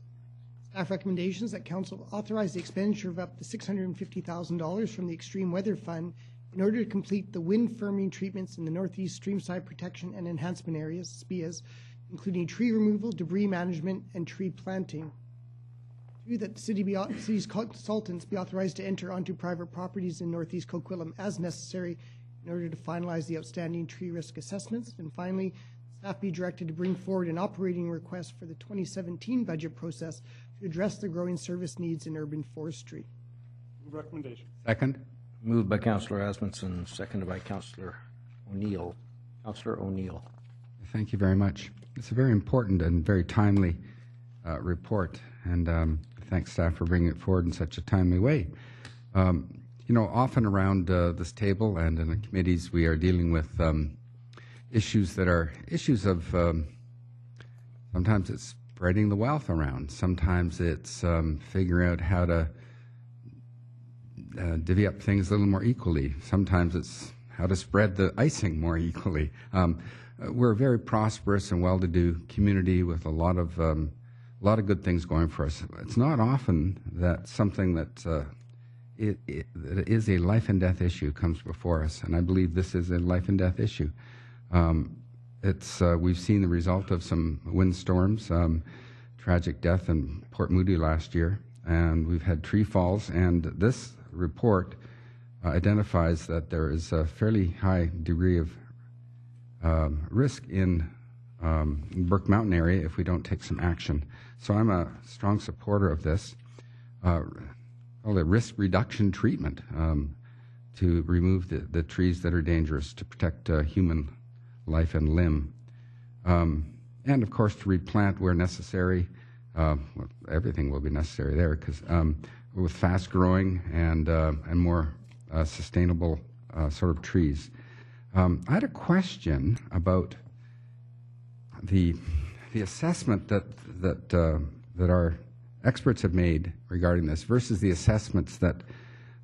Staff recommendations that Council authorize the expenditure of up to $650,000 from the Extreme Weather Fund in order to complete the wind firming treatments in the Northeast Streamside Protection and Enhancement Areas, SPEAs, including tree removal, debris management, and tree planting. 2, that the city's consultants be authorized to enter onto private properties in Northeast Coquitlam as necessary in order to finalize the outstanding tree risk assessments. And finally, staff be directed to bring forward an operating request for the 2017 budget process to address the growing service needs in urban forestry. Move recommendation. Second. Moved by Councillor Asmundson, seconded by Councillor O'Neill. Councillor O'Neill. Thank you very much. It's a very important and very timely report, and thanks staff for bringing it forward in such a timely way. You know, often around this table and in the committees, we are dealing with issues that are issues of sometimes it's spreading the wealth around. Sometimes it's figuring out how to divvy up things a little more equally. Sometimes it's how to spread the icing more equally. We're a very prosperous and well-to-do community with a lot of good things going for us. It's not often that something that it is a life and death issue comes before us, and I believe this is a life and death issue. We've seen the result of some windstorms, tragic death in Port Moody last year, and we've had tree falls, and this report identifies that there is a fairly high degree of risk in Burke Mountain area if we don't take some action. So I'm a strong supporter of this. Called a risk reduction treatment to remove the trees that are dangerous, to protect human life and limb. And of course to replant where necessary. Well, everything will be necessary there because with fast growing and more sustainable sort of trees. I had a question about the assessment that our experts have made regarding this versus the assessments that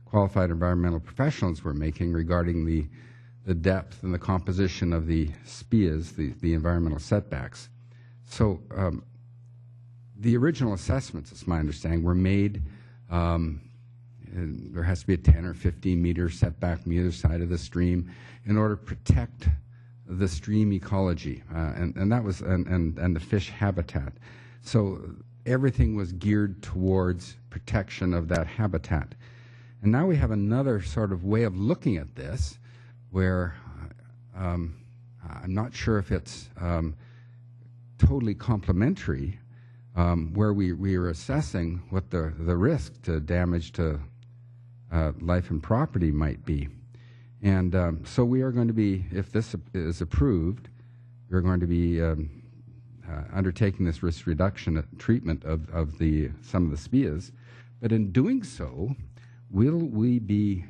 qualified environmental professionals were making regarding the depth and the composition of the SPEAs, the environmental setbacks. So the original assessments, it's my understanding, were made, and there has to be a 10 or 15 meter setback from either side of the stream in order to protect the stream ecology and that was and the fish habitat. So everything was geared towards protection of that habitat. And now we have another sort of way of looking at this where I'm not sure if it's totally complementary, where we are assessing what the risk to damage to life and property might be. And so we are going to be, if this is approved, we're going to be undertaking this risk reduction treatment of some of the SPEAs. But in doing so, will we be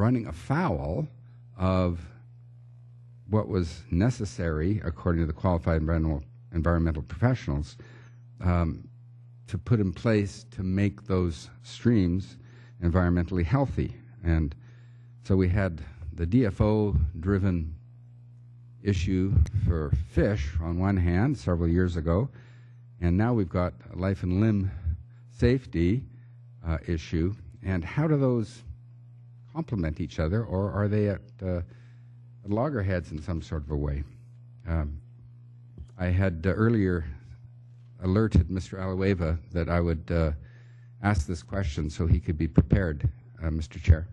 running afoul of what was necessary, according to the qualified environmental professionals, to put in place to make those streams environmentally healthy. And so we had the DFO-driven issue for fish on one hand several years ago, and now we've got a life and limb safety issue. And how do those complement each other, or are they at loggerheads in some sort of a way? I had earlier alerted Mr. Alueva that I would ask this question so he could be prepared, Mr. Chair.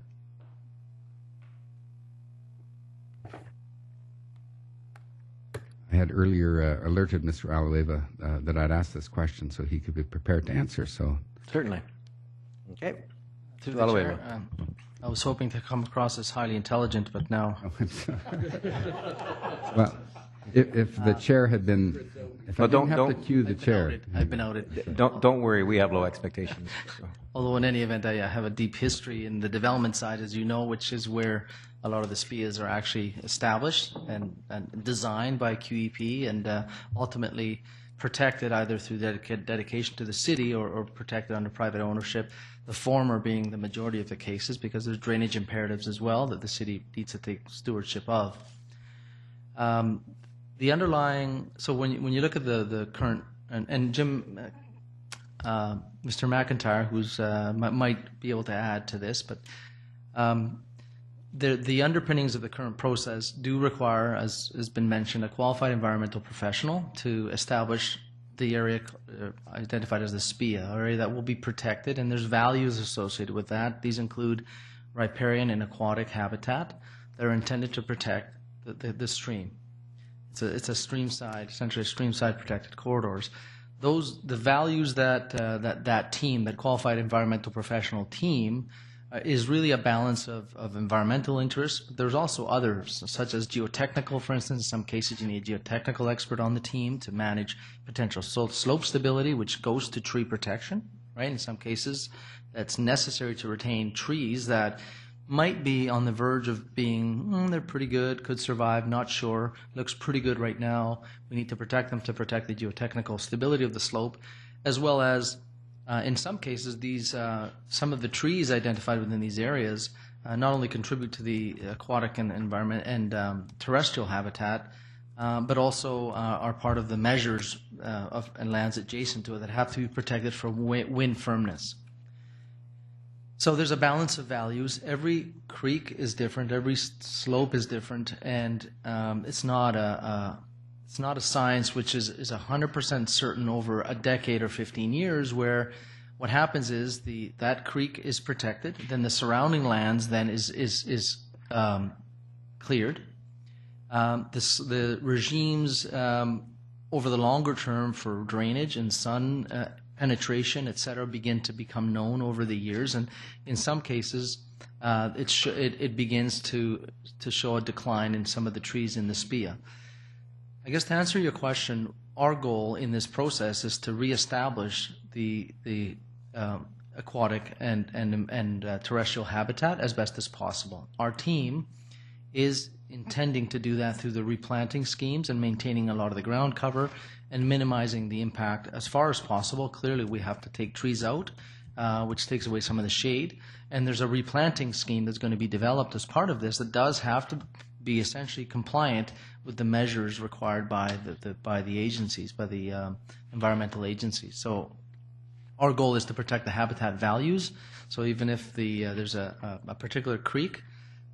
I had earlier alerted Mr. Alueva that I'd ask this question so he could be prepared to answer. So Certainly. Okay. Through the chair, I was hoping to come across as highly intelligent, but now. Well, if the chair had been, if I didn't have to cue the chair. I've been outed. Don't worry, we have low expectations. So. Although in any event, I have a deep history in the development side, as you know, which is where a lot of the SPEAs are actually established and designed by QEP and ultimately protected either through dedication to the city or protected under private ownership, the former being the majority of the cases because there's drainage imperatives as well that the city needs to take stewardship of. The underlying, so when you look at the current, and Jim, Mr. McIntyre, who's might be able to add to this, but the underpinnings of the current process do require, as has been mentioned, a qualified environmental professional to establish the area identified as the SPEA, area that will be protected, and there's values associated with that. These include riparian and aquatic habitat that are intended to protect the stream. It's a stream-side, essentially stream-side protected corridors. The values that team, that qualified environmental professional team, is really a balance of environmental interests. But there's also others, such as geotechnical, for instance. In some cases, you need a geotechnical expert on the team to manage potential slope stability, which goes to tree protection, right? In some cases, that's necessary to retain trees that might be on the verge of being, they're pretty good, could survive, not sure, looks pretty good right now. We need to protect them to protect the geotechnical stability of the slope, as well as in some cases, some of the trees identified within these areas not only contribute to the aquatic and environment and terrestrial habitat, but also are part of the measures and lands adjacent to it that have to be protected from wind firmness. So there's a balance of values. Every creek is different. Every slope is different, and it's not a science which is 100% certain over a decade or 15 years. Where what happens is that creek is protected, then the surrounding lands then is cleared. The regimes over the longer term for drainage and sun penetration, et cetera, begin to become known over the years, and in some cases, it begins to show a decline in some of the trees in the SPEA. I guess to answer your question, our goal in this process is to reestablish the aquatic and terrestrial habitat as best as possible. Our team is intending to do that through the replanting schemes and maintaining a lot of the ground cover and minimizing the impact as far as possible. Clearly, we have to take trees out, which takes away some of the shade. And there's a replanting scheme that's going to be developed as part of this that does have to be essentially compliant with the measures required by the agencies, by the environmental agencies. So our goal is to protect the habitat values. So even if there's a particular creek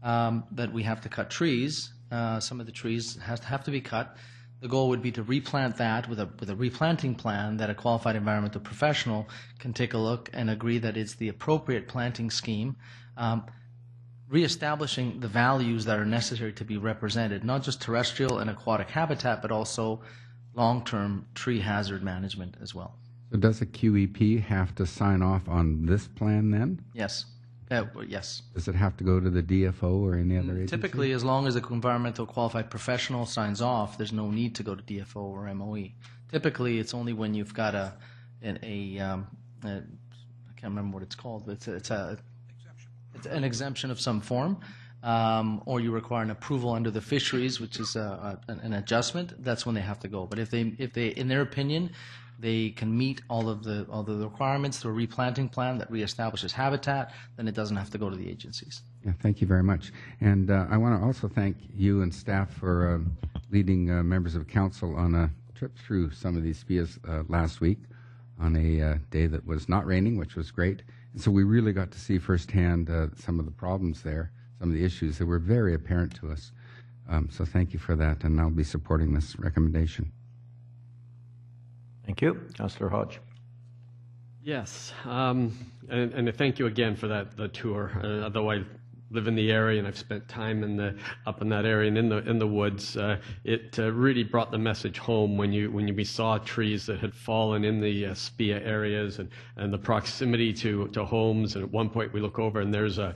that we have to cut trees, some of the trees have to be cut. The goal would be to replant that with a replanting plan that a qualified environmental professional can take a look and agree that it's the appropriate planting scheme, reestablishing the values that are necessary to be represented, not just terrestrial and aquatic habitat, but also long-term tree hazard management as well. So does a QEP have to sign off on this plan then? Yes. Yes. Does it have to go to the DFO or any other agency? Typically, as long as the environmental qualified professional signs off, there's no need to go to DFO or MOE. Typically, it's only when you've got I can't remember what it's called, but it's an exemption of some form, or you require an approval under the fisheries, which is an adjustment, that's when they have to go. But if they, in their opinion, they can meet all of the requirements through a replanting plan that reestablishes habitat, then it doesn't have to go to the agencies. Yeah, thank you very much. And I want to also thank you and staff for leading members of council on a trip through some of these SPEAs last week on a day that was not raining, which was great. And so we really got to see firsthand some of the problems there, some of the issues that were very apparent to us. So thank you for that, and I'll be supporting this recommendation. Thank you. Councillor Hodge. Yes, and thank you again for the tour. Although I live in the area and I've spent time up in that area and in the woods, it really brought the message home when we saw trees that had fallen in the SPEA areas and the proximity to homes. And at one point we look over and there's a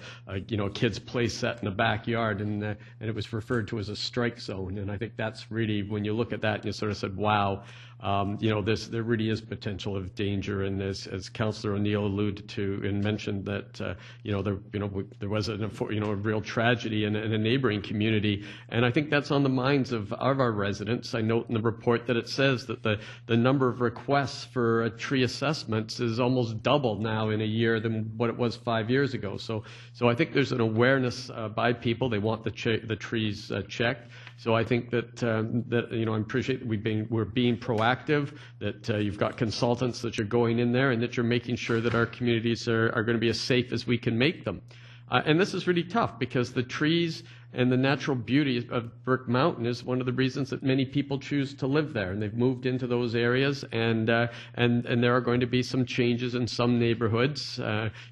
kid's play set in the backyard, and it was referred to as a strike zone. And I think that's really, when you look at that and you sort of said, wow. There really is potential of danger, and as Councillor O'Neill alluded to and mentioned that there was a real tragedy in a neighboring community, and I think that's on the minds of our residents. I note in the report that it says that the number of requests for tree assessments is almost double now in a year than what it was 5 years ago. So I think there's an awareness by people. They want the trees checked. So I think that I appreciate that we're being proactive, that you've got consultants that you're going in there, and that you're making sure that our communities are going to be as safe as we can make them. And this is really tough because the trees and the natural beauty of Burke Mountain is one of the reasons that many people choose to live there, and they've moved into those areas, and there are going to be some changes in some neighborhoods.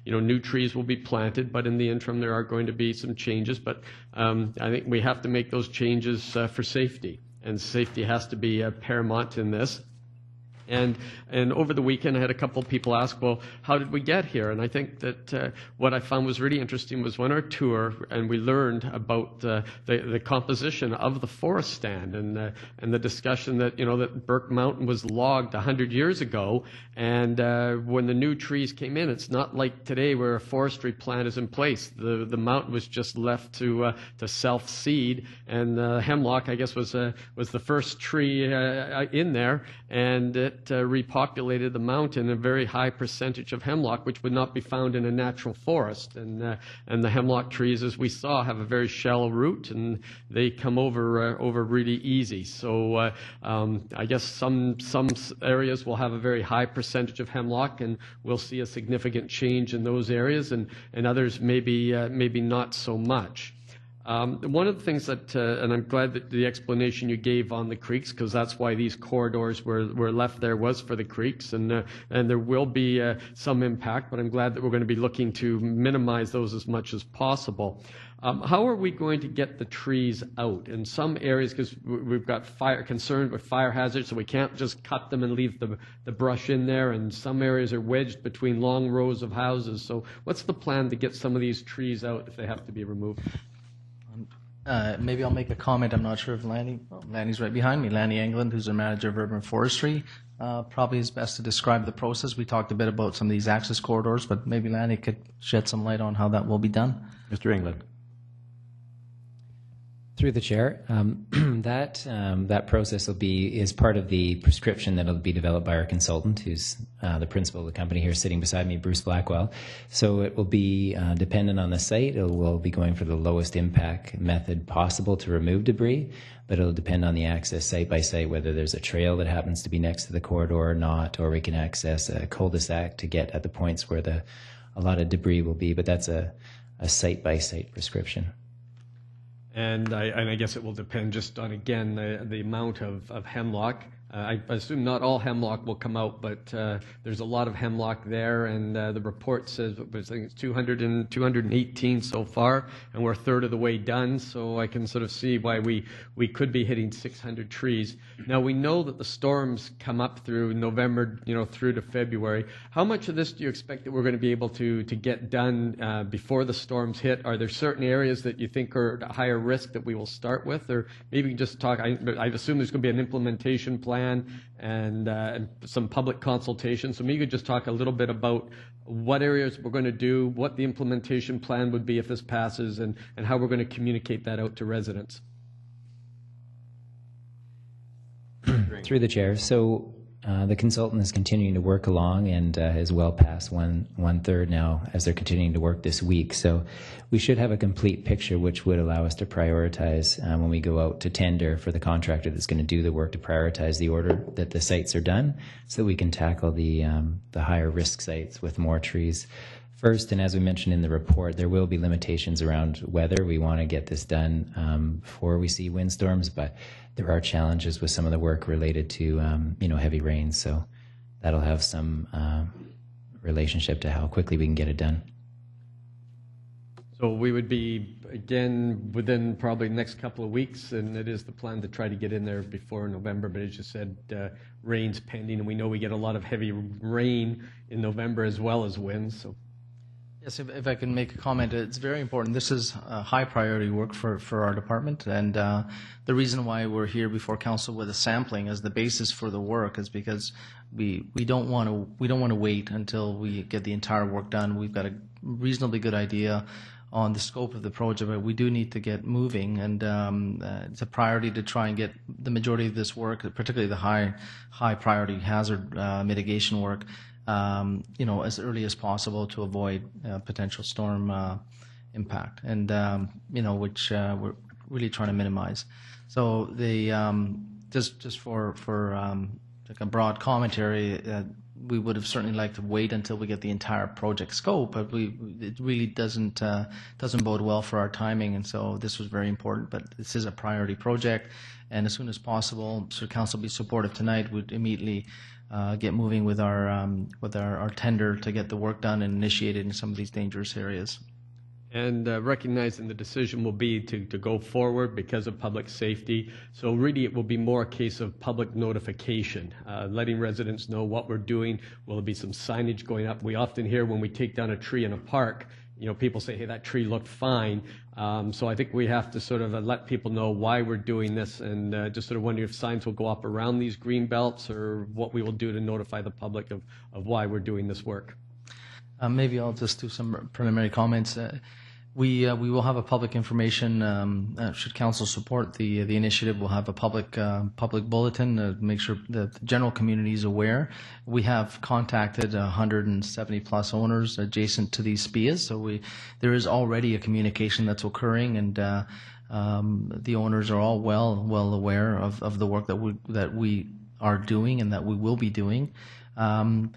New trees will be planted, but in the interim there are going to be some changes. But I think we have to make those changes for safety, and safety has to be paramount in this. And over the weekend, I had a couple of people ask, well, how did we get here? And I think that what I found was really interesting was on our tour, and we learned about the composition of the forest stand, and the discussion that that Burke Mountain was logged 100 years ago, and when the new trees came in, it's not like today where a forestry plan is in place. The mountain was just left to self-seed, and hemlock, I guess, was the first tree in there, and it repopulated the mountain, a very high percentage of hemlock, which would not be found in a natural forest. And the hemlock trees, as we saw, have a very shallow root, and they come over really easy. So I guess some areas will have a very high percentage of hemlock, and we'll see a significant change in those areas, and others maybe not so much. One of the things that, and I'm glad that the explanation you gave on the creeks, because that's why these corridors were left there, was for the creeks, and there will be some impact, but I'm glad that we're going to be looking to minimize those as much as possible. How are we going to get the trees out? In some areas, because we've got concerned with fire hazards, so we can't just cut them and leave the brush in there, and some areas are wedged between long rows of houses. So what's the plan to get some of these trees out if they have to be removed? Maybe I'll make a comment. I'm not sure if Lanny's right behind me. Lanny England, who's the manager of urban forestry, probably is best to describe the process. We talked a bit about some of these access corridors, but maybe Lanny could shed some light on how that will be done. Mr. England. Through the chair, that process is part of the prescription that will be developed by our consultant, who's the principal of the company here sitting beside me, Bruce Blackwell. So it will be dependent on the site. It will be going for the lowest impact method possible to remove debris, but it'll depend on the access site by site, whether there's a trail that happens to be next to the corridor or not, or we can access a cul-de-sac to get at the points where a lot of debris will be. But that's a site by site prescription. And I guess it will depend just on, again, the amount of hemlock. I assume not all hemlock will come out, but there's a lot of hemlock there, and the report says I think it's 218 so far, and we're a third of the way done, so I can sort of see why we could be hitting 600 trees. Now, we know that the storms come up through November, through to February. How much of this do you expect that we're going to be able to get done before the storms hit? Are there certain areas that you think are at higher risk that we will start with? Or maybe just talk, I assume there's going to be an implementation plan plan and some public consultation. So maybe you could just talk a little bit about what areas we're going to do, what the implementation plan would be if this passes, and how we're going to communicate that out to residents. Through the chair. So the consultant is continuing to work along and is well past one third now as they're continuing to work this week. So we should have a complete picture, which would allow us to prioritize when we go out to tender for the contractor that's going to do the work, to prioritize the order that the sites are done, so that we can tackle the higher risk sites with more trees first. And as we mentioned in the report, there will be limitations around weather. We want to get this done before we see windstorms, but there are challenges with some of the work related to heavy rains. So that'll have some relationship to how quickly we can get it done. So we would be, again, within probably the next couple of weeks, and it is the plan to try to get in there before November, but as you said, rain's pending, and we know we get a lot of heavy rain in November as well as winds. So. Yes, if I can make a comment, it's very important. This is high priority work for our department, and the reason why we're here before council with a sampling as the basis for the work is because we don't want to wait until we get the entire work done. We've got a reasonably good idea on the scope of the project, but we do need to get moving, and it's a priority to try and get the majority of this work, particularly the high priority hazard mitigation work, as early as possible to avoid potential storm impact, and which we're really trying to minimize. So the just for like a broad commentary, we would have certainly liked to wait until we get the entire project scope, but it really doesn't bode well for our timing, and so this was very important. But this is a priority project, and as soon as possible, should council be supportive tonight, we'd immediately get moving with our tender to get the work done and initiated in some of these dangerous areas. And recognizing the decision will be to go forward because of public safety. So really it will be more a case of public notification, letting residents know what we're doing. Will there be some signage going up? We often hear when we take down a tree in a park, people say, hey, that tree looked fine. So I think we have to sort of let people know why we're doing this, and just sort of wonder if signs will go up around these green belts, or what we will do to notify the public of why we're doing this work. Maybe I'll just do some preliminary comments. We will have a public information. Should council support the initiative, we'll have a public bulletin to make sure that the general community is aware. We have contacted 170 plus owners adjacent to these SPEAs, so there is already a communication that's occurring, and the owners are all well aware of the work that we are doing and that we will be doing.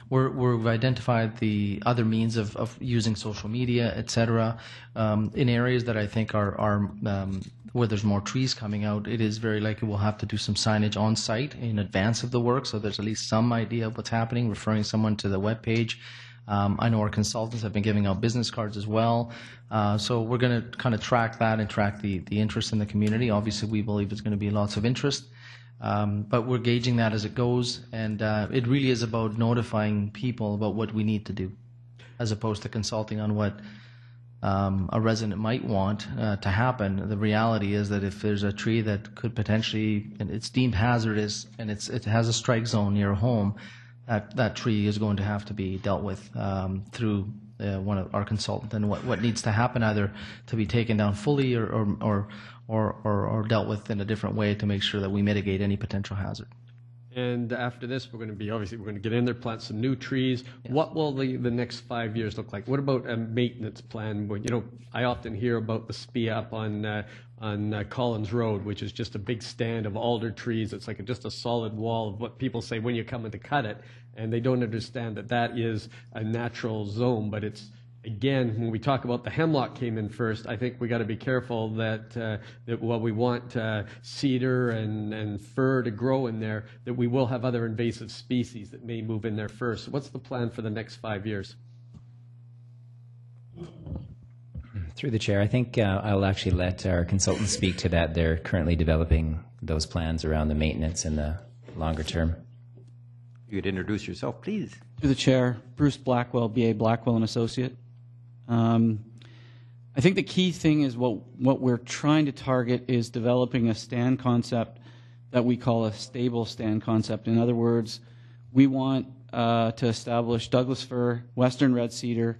We've identified the other means of using social media, etc. In areas that I think are where there's more trees coming out. It is very likely we'll have to do some signage on site in advance of the work, so there's at least some idea of what's happening, referring someone to the web page. I know our consultants have been giving out business cards as well. So we're going to kind of track that and track the interest in the community. Obviously, we believe there's going to be lots of interest. But we're gauging that as it goes, and it really is about notifying people about what we need to do, as opposed to consulting on what a resident might want to happen. The reality is that if there's a tree that could potentially, and it's deemed hazardous, and it has a strike zone near home, that tree is going to have to be dealt with through one of our consultants, and what needs to happen, either to be taken down fully or dealt with in a different way to make sure that we mitigate any potential hazard. And after this, we're going to get in there, plant some new trees. Yes. What will the next 5 years look like? What about a maintenance plan? I often hear about the SPEA up on Collins Road, which is just a big stand of alder trees. It's like just a solid wall of what people say when you come in to cut it, and they don't understand that is a natural zone, but it's, again, when we talk about the hemlock came in first, I think we got to be careful that while we want cedar and fir to grow in there, that we will have other invasive species that may move in there first. So what's the plan for the next 5 years? Through the chair, I think I'll actually let our consultants speak to that. They're currently developing those plans around the maintenance in the longer term. You could introduce yourself, please. Through the chair, Bruce Blackwell, BA Blackwell and Associate. I think the key thing is what we're trying to target is developing a stand concept that we call a stable stand concept. In other words, we want to establish Douglas fir, western red cedar,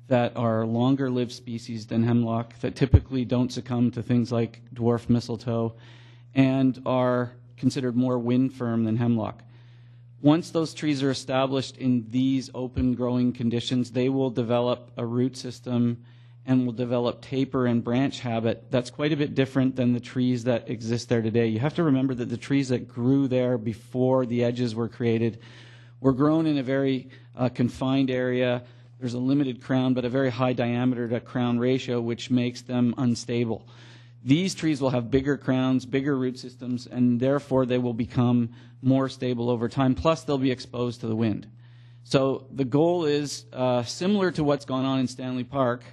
that are longer-lived species than hemlock, that typically don't succumb to things like dwarf mistletoe, and are considered more wind-firm than hemlock. Once those trees are established in these open growing conditions, they will develop a root system and will develop taper and branch habit that's quite a bit different than the trees that exist there today. You have to remember that the trees that grew there before the edges were created were grown in a very confined area. There's a limited crown, but a very high diameter to crown ratio, which makes them unstable. These trees will have bigger crowns, bigger root systems, and therefore they will become more stable over time. Plus, they'll be exposed to the wind. So the goal is similar to what's gone on in Stanley Park,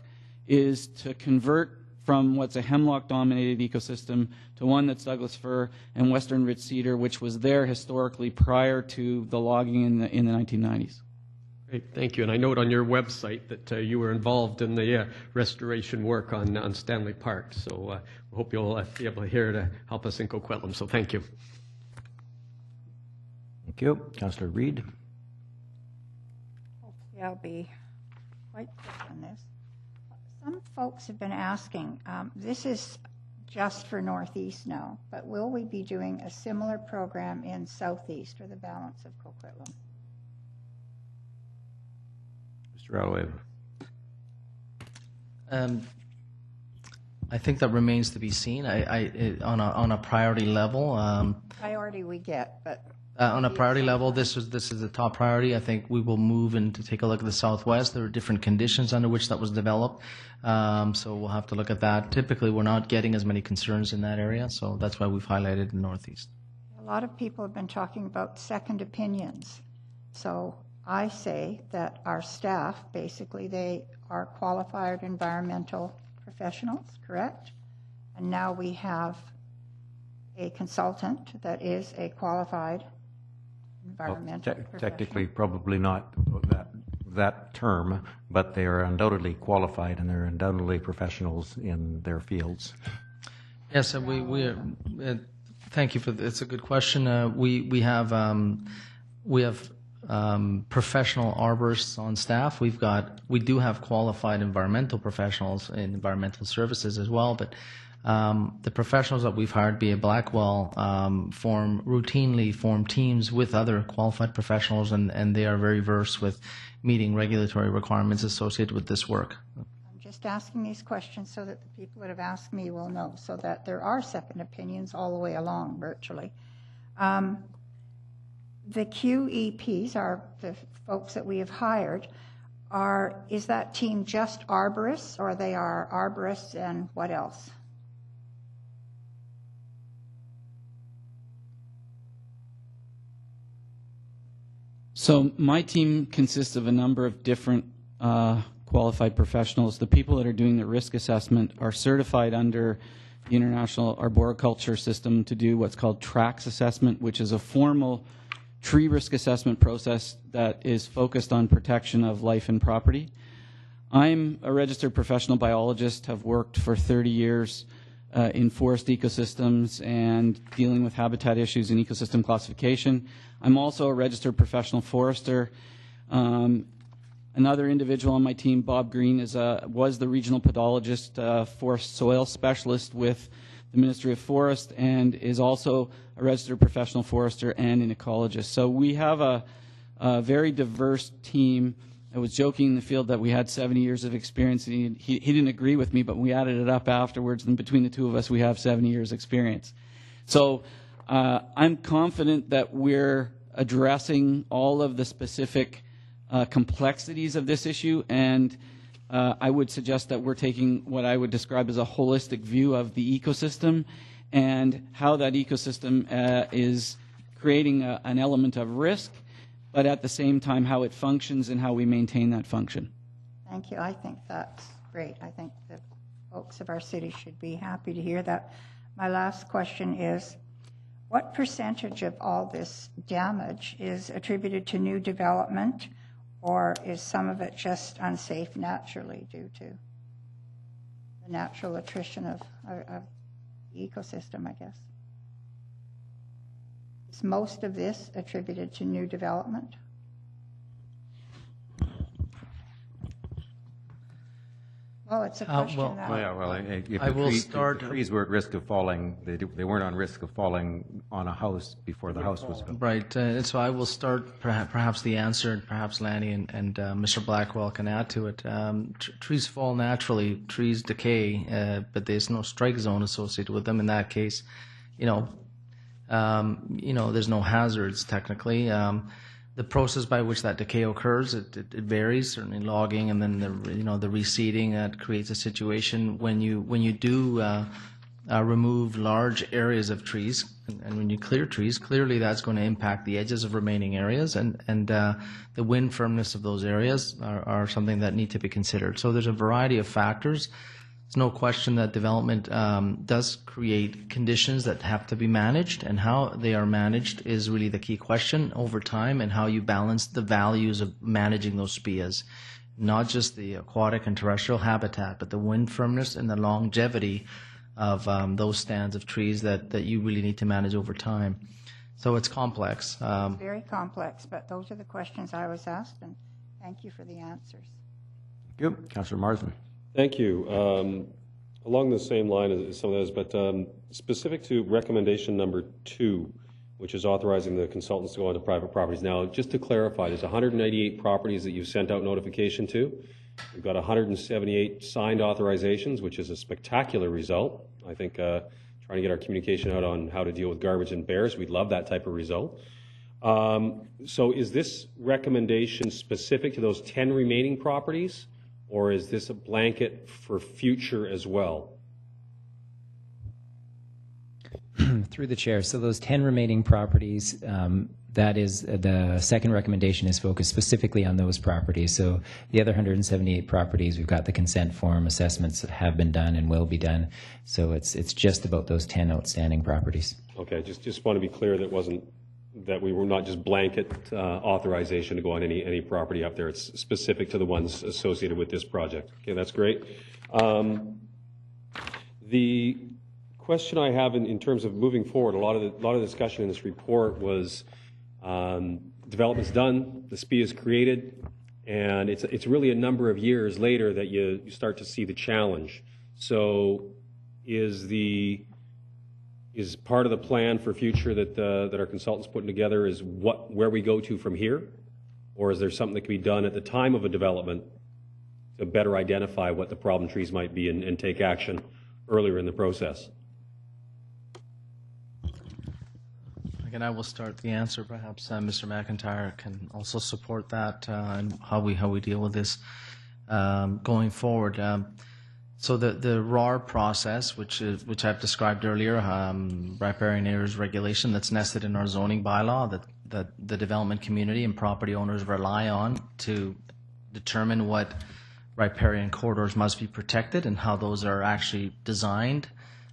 is to convert from what's a hemlock-dominated ecosystem to one that's Douglas fir and western red cedar, which was there historically prior to the logging in the 1990s. Great, thank you. And I note on your website that you were involved in the restoration work on Stanley Park. So we hope you'll be able to hear to help us in Coquitlam. So thank you. Thank you. Councillor Reid. Hopefully I'll be quite quick on this. Some folks have been asking, this is just for Northeast now, but will we be doing a similar program in Southeast or the balance of Coquitlam? Mr. Alloway. I think that remains to be seen. On a priority level. Priority we get, but on a priority level, this is the top priority. I think we will move in to take a look at the Southwest. There are different conditions under which that was developed, so we'll have to look at that. Typically, we're not getting as many concerns in that area, so that's why we've highlighted the Northeast. A lot of people have been talking about second opinions. So I say that our staff, basically, they are qualified environmental professionals, correct? And now we have a consultant that is a qualified environmental professional. Technically, probably not that term, but they are undoubtedly qualified and they're undoubtedly professionals in their fields. Yes, and we thank you for that. It's a good question. We have professional arborists on staff. We do have qualified environmental professionals in environmental services as well, but the professionals that we've hired, be it Blackwell, routinely form teams with other qualified professionals, and they are very versed with meeting regulatory requirements associated with this work. I'm just asking these questions so that the people that have asked me will know, so that there are second opinions all the way along virtually. The QEPs are the folks that we have hired. Is that team just arborists, or they are arborists and what else? So my team consists of a number of different qualified professionals. The people that are doing the risk assessment are certified under the International Arboriculture System to do what's called TRACS assessment, which is a formal tree risk assessment process that is focused on protection of life and property. I'm a registered professional biologist, have worked for 30 years in forest ecosystems and dealing with habitat issues and ecosystem classification. I'm also a registered professional forester. Another individual on my team, Bob Green, was the regional podologist, forest soil specialist with the Ministry of Forest, and is also a registered professional forester and an ecologist. So we have a very diverse team. I was joking in the field that we had 70 years of experience, and he didn't agree with me, but we added it up afterwards, and between the two of us, we have 70 years experience. So I'm confident that we're addressing all of the specific complexities of this issue, and I would suggest that we're taking what I would describe as a holistic view of the ecosystem and how that ecosystem is creating an element of risk, but at the same time how it functions and how we maintain that function. Thank you. I think that's great. I think the folks of our city should be happy to hear that. My last question is, what percentage of all this damage is attributed to new development, or is some of it just unsafe naturally due to the natural attrition of the ecosystem, I guess? Is most of this attributed to new development? Well, it's a question that... If I will if start- the trees were at risk of falling, they weren't on risk of falling on a house before the house was built. Right. So I will start perhaps the answer, and perhaps Lanny and Mr. Blackwell can add to it. Trees fall naturally. Trees decay, but there's no strike zone associated with them. In that case, there's no hazards technically. The process by which that decay occurs, it varies. Certainly, logging and then the reseeding that creates a situation when you do remove large areas of trees, and when you clear trees, clearly that's going to impact the edges of remaining areas, and the wind firmness of those areas are something that need to be considered. So there's a variety of factors. There's no question that development does create conditions that have to be managed, and how they are managed is really the key question over time, and how you balance the values of managing those SPEAs. Not just the aquatic and terrestrial habitat, but the wind firmness and the longevity of those stands of trees that you really need to manage over time. So it's complex. It's very complex, but those are the questions I was asked, and thank you for the answers. Thank you. Councillor Marsden. Thank you. Along the same line as some of those, but specific to recommendation number 2, which is authorizing the consultants to go onto private properties. Now, just to clarify, there's 188 properties that you've sent out notification to. We've got 178 signed authorizations, which is a spectacular result. I think trying to get our communication out on how to deal with garbage and bears, we'd love that type of result. So is this recommendation specific to those 10 remaining properties, or is this a blanket for future as well? Through the chair. So those 10 remaining properties, that is, the second recommendation is focused specifically on those properties. So the other 178 properties, we've got the consent form assessments that have been done and will be done. So it's just about those 10 outstanding properties. Okay, just want to be clear that we were not just blanket authorization to go on any property up there. It's specific to the ones associated with this project. Okay, that's great. The question I have in terms of moving forward, a lot of discussion in this report was development's done, the SPEA is created, and it's really a number of years later that you start to see the challenge. So is part of the plan for future that our consultants putting together is where we go to from here? Or is there something that can be done at the time of a development to better identify what the problem trees might be and take action earlier in the process? Again, I will start the answer. Perhaps Mr. McIntyre can also support that and how we deal with this going forward. So the RAR process, which I've described earlier, riparian areas regulation that's nested in our zoning bylaw that the development community and property owners rely on to determine what riparian corridors must be protected and how those are actually designed,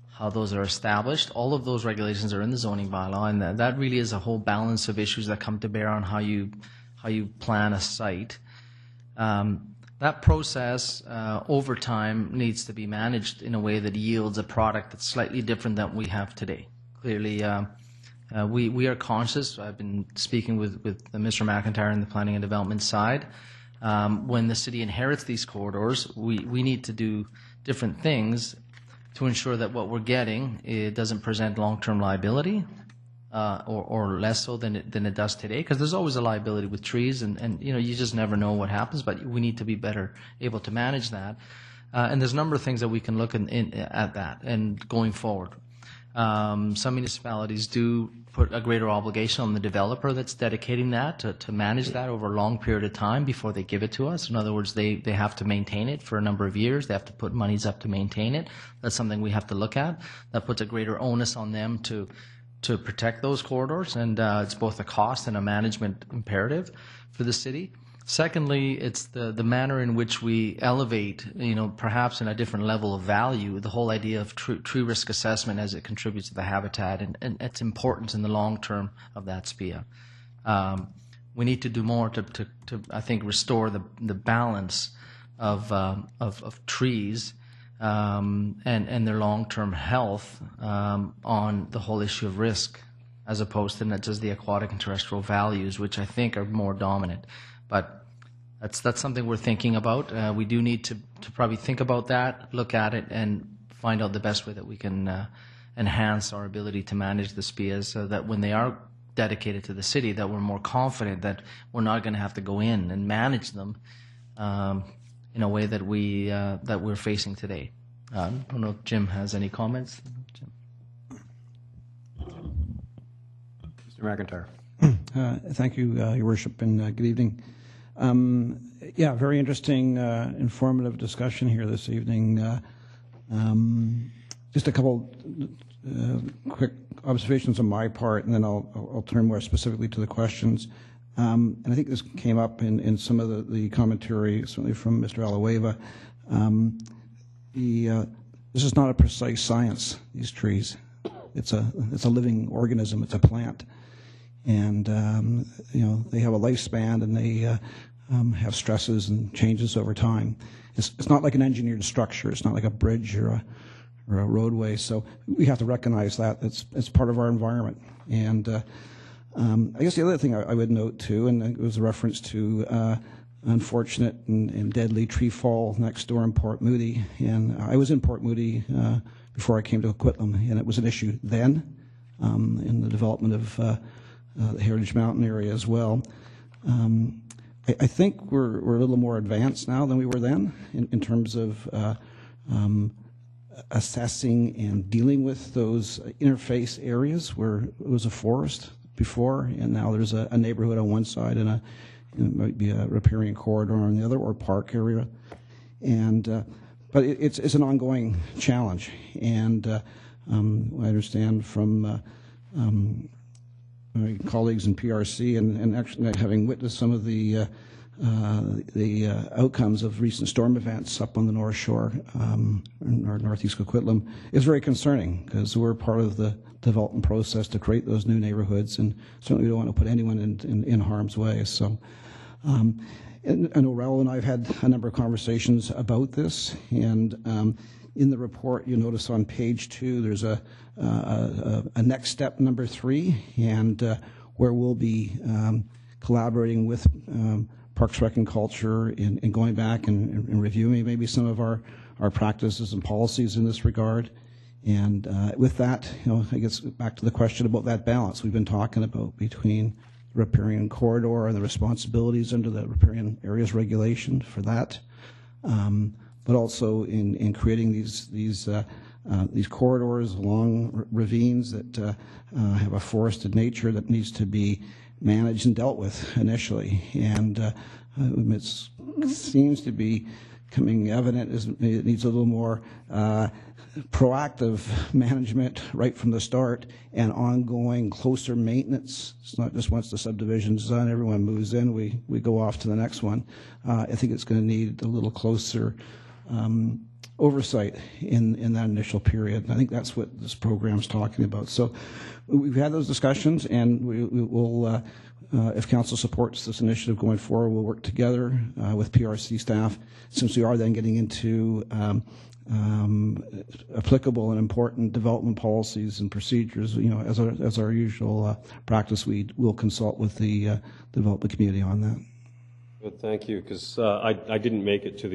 how those are established. All of those regulations are in the zoning bylaw, and that really is a whole balance of issues that come to bear on how you plan a site. That process over time needs to be managed in a way that yields a product that's slightly different than we have today. Clearly, we are conscious. I've been speaking with Mr. McIntyre in the planning and development side. When the city inherits these corridors, we need to do different things to ensure that what we're getting, it doesn't present long-term liability, or less so than it does today, because there's always a liability with trees, and you just never know what happens, but we need to be better able to manage that. And there's a number of things that we can look at that and going forward. Some municipalities do put a greater obligation on the developer that's dedicating that to manage that over a long period of time before they give it to us. In other words, they have to maintain it for a number of years. They have to put monies up to maintain it. That's something we have to look at. That puts a greater onus on them to protect those corridors, and it's both a cost and a management imperative for the city. Secondly, it's the manner in which we elevate, perhaps in a different level of value, the whole idea of tree risk assessment as it contributes to the habitat and its importance in the long term of that SPEA. We need to do more to I think, restore the balance of trees and their long-term health on the whole issue of risk. as opposed to just the aquatic and terrestrial values, which I think are more dominant. But that's something we're thinking about. We do need to probably think about that, look at it, and find out the best way that we can enhance our ability to manage the SPEAs so that when they are dedicated to the city, that we're more confident that we're not going to have to go in and manage them in a way that we're facing today. I don't know if Jim has any comments. Jim. Mr. McIntyre. Thank you, Your Worship, and good evening. Yeah, very interesting, informative discussion here this evening. Just a couple quick observations on my part, and then I'll turn more specifically to the questions. And I think this came up in some of the commentary, certainly from Mr. Alahueva. This is not a precise science, these trees. It's a living organism. It's a plant. And, they have a lifespan, and they have stresses and changes over time. It's not like an engineered structure. It's not like a bridge or a roadway. So we have to recognize that it's part of our environment. And I guess the other thing I would note too, and it was a reference to unfortunate and deadly tree fall next door in Port Moody. And I was in Port Moody before I came to Coquitlam, and it was an issue then in the development of the Heritage Mountain area as well. I think we're a little more advanced now than we were then in terms of assessing and dealing with those interface areas where it was a forest before, and now there's a neighborhood on one side and it might be a riparian corridor on the other, or park area. And but it's an ongoing challenge, and I understand from my colleagues in PRC and actually having witnessed some of the outcomes of recent storm events up on the North Shore, or northeast Coquitlam, is very concerning, because we're part of the development process to create those new neighborhoods, and certainly we don't want to put anyone in harm's way. So and I know Raul and I have had a number of conversations about this, and in the report, you notice on page 2, there's a next step number 3, and where we'll be collaborating with Parks, Rec, and Culture in going back and reviewing maybe some of our practices and policies in this regard. And with that, I guess back to the question about that balance we've been talking about between the riparian corridor and the responsibilities under the riparian areas regulation for that. But also in creating these corridors along ravines that have a forested nature that needs to be managed and dealt with initially. And it seems to be becoming evident as it needs a little more proactive management right from the start, and ongoing closer maintenance. It's not just once the subdivision's done, everyone moves in, we go off to the next one. I think it's going to need a little closer oversight in that initial period. And I think that's what this program's talking about. So we've had those discussions, and we will, if council supports this initiative going forward, we'll work together with PRC staff, since we are then getting into applicable and important development policies and procedures. As our usual practice, we will consult with the development community on that. Good, thank you, because I didn't make it to